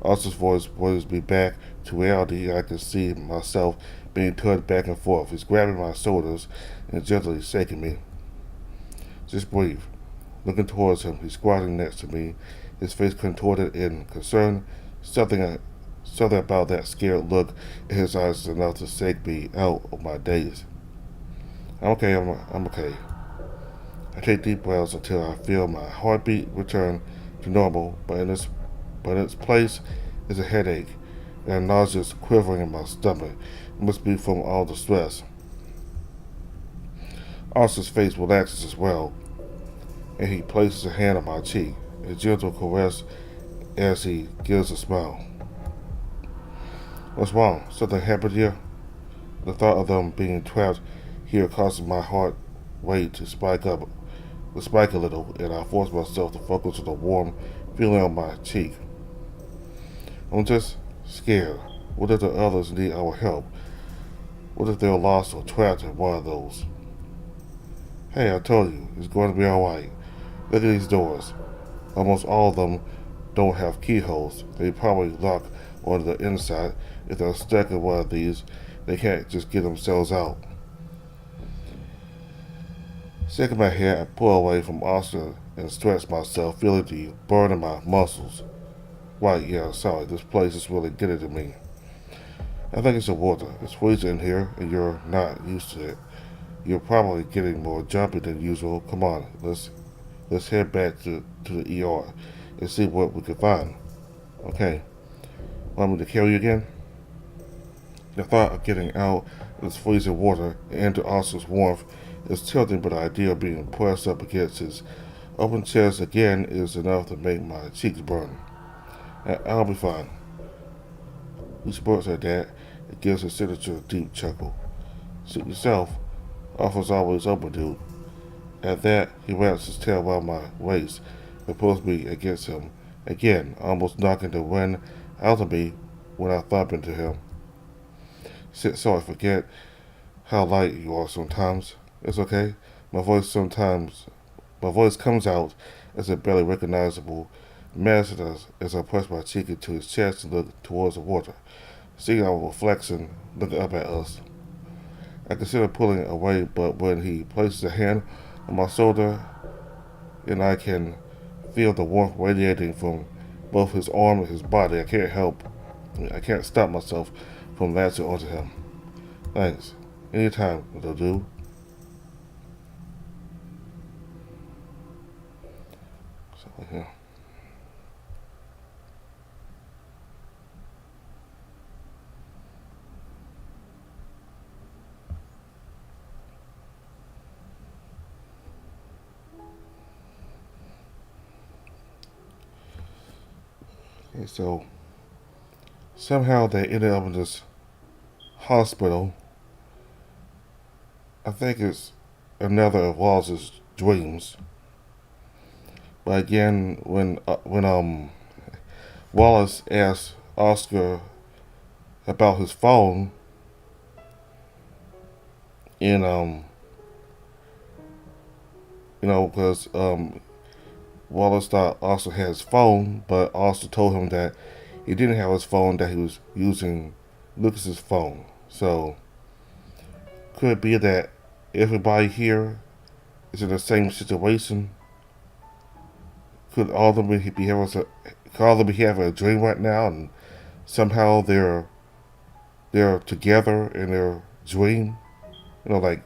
Austin's voice brings me back to reality. I can see myself being turned back and forth. He's grabbing my shoulders and gently shaking me. Just breathe. Looking towards him, he's squatting next to me, his face contorted in concern. Something about that scared look in his eyes is enough to shake me out of my daze. I'm okay. I take deep breaths until I feel my heartbeat return to normal, but in its place is a headache and a nauseous quivering in my stomach. It must be from all the stress. Austin's face relaxes as well. and he places a hand on my cheek, a gentle caress as he gives a smile. What's wrong? Something happened here? The thought of them being trapped here causes my heart rate to spike a little, and I force myself to focus on the warm feeling on my cheek. I'm just scared. What if the others need our help? What if they're lost or trapped in one of those? Hey, I told you, it's going to be alright. Look at these doors. Almost all of them don't have keyholes. They probably lock on the inside. If they're stuck in one of these, they can't just get themselves out. Shaking my head, I pull away from Oscar and stretch myself, feeling the burn in my muscles. Right, yeah, sorry, this place is really getting to me. I think it's the water. It's freezing in here, and you're not used to it. You're probably getting more jumpy than usual. Come on, let's head back to the ER and see what we can find. Okay. Want me to carry you again? The thought of getting out of this freezing water and into Oscar's warmth is tilting, but the idea of being pressed up against his open chest again is enough to make my cheeks burn. I'll be fine. He supports her dad. It gives his signature a deep chuckle. Suit yourself. Offer's always open, dude. At that, he wraps his tail around my waist and pulls me against him, again, almost knocking the wind out of me when I thump into him. So I forget how light you are sometimes. It's okay. My voice comes out as a barely recognizable message as I press my cheek into his chest and look towards the water, seeing our reflection looking up at us. I consider pulling away, but when he places a hand on my shoulder and I can feel the warmth radiating from both his arm and his body, I can't stop myself from latching onto him. Thanks. Anytime, little dude. So, yeah. Okay, so somehow they ended up in this hospital. I think it's another of Wallace's dreams. But again, when Wallace asked Oscar about his phone, and because Wallace thought Oscar had his phone, but Oscar told him that he didn't have his phone, that he was using Lucas's phone. So could it be that everybody here is in the same situation? Could all of them be having a dream right now, and somehow they're together in their dream? Like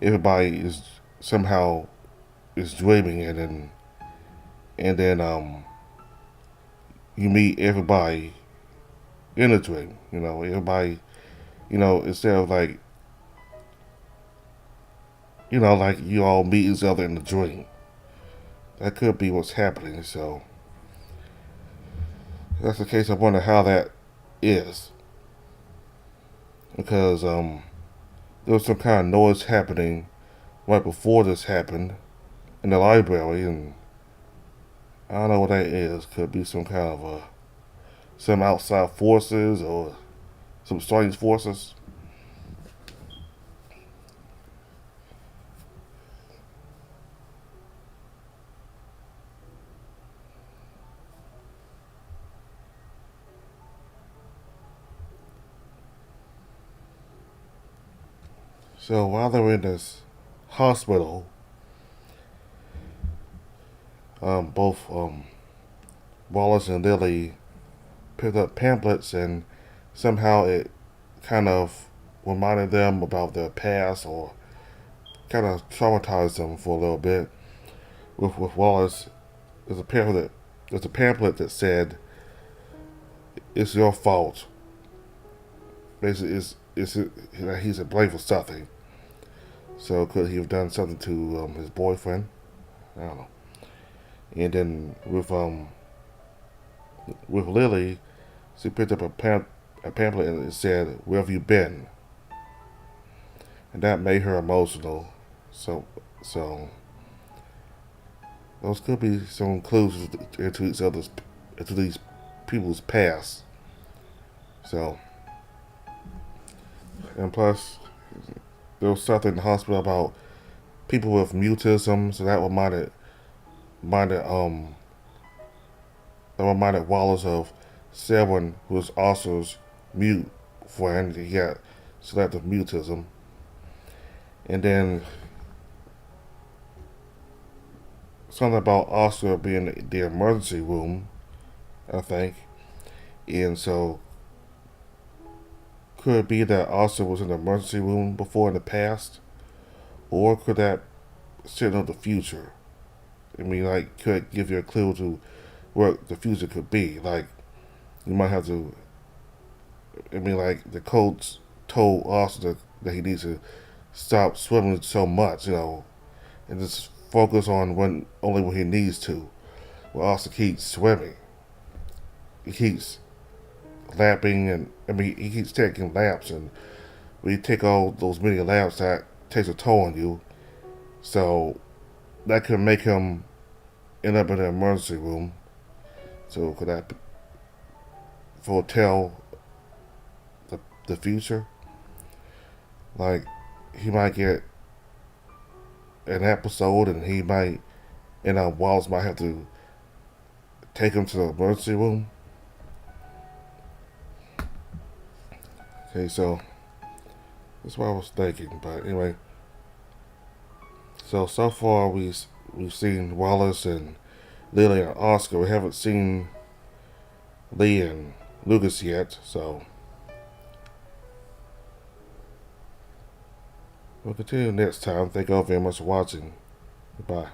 everybody is somehow is dreaming, and then you meet everybody in a dream. Everybody, instead of like you all meet each other in the dream. That could be what's happening. So if that's the case, I wonder how that is, because there was some kind of noise happening right before this happened in the library, and I don't know what that is. Could be some kind of some outside forces or some strange forces. So while they're in this hospital, both Wallace and Lily picked up pamphlets, and somehow it kind of reminded them about their past, or kind of traumatized them for a little bit. With Wallace, there's a pamphlet that said, "It's your fault." Basically, he's to blame for something. So could he have done something to his boyfriend? I don't know. And then with Lily, she picked up a pamphlet and it said, "Where have you been?" And that made her emotional. So so those could be some clues into these people's past. So, and plus, there was something in the hospital about people with mutism, so minded um that reminded Wallace of Selwyn, who was also mute for him. He got selective mutism, and then something about Oscar being in the emergency room, I think, and so could it be that Oscar was in the emergency room before in the past, or could that signal the future? I mean, like, could it give you a clue to what the future could be? Like, you might have to. I mean, like the coach told Oscar that he needs to stop swimming so much, and just focus on when he needs to. Well, Oscar keeps swimming. He keeps lapping, and I mean, he keeps taking laps, and when you take all those many laps, that takes a toll on you. So that could make him end up in the emergency room. So could that foretell the future? Like, he might get an episode, and he might, Wallace might have to take him to the emergency room. Okay, so that's what I was thinking. But anyway, so far we've seen Wallace and Lily and Oscar. We haven't seen Lee and Lucas yet. So we'll continue next time. Thank you all very much for watching. Goodbye.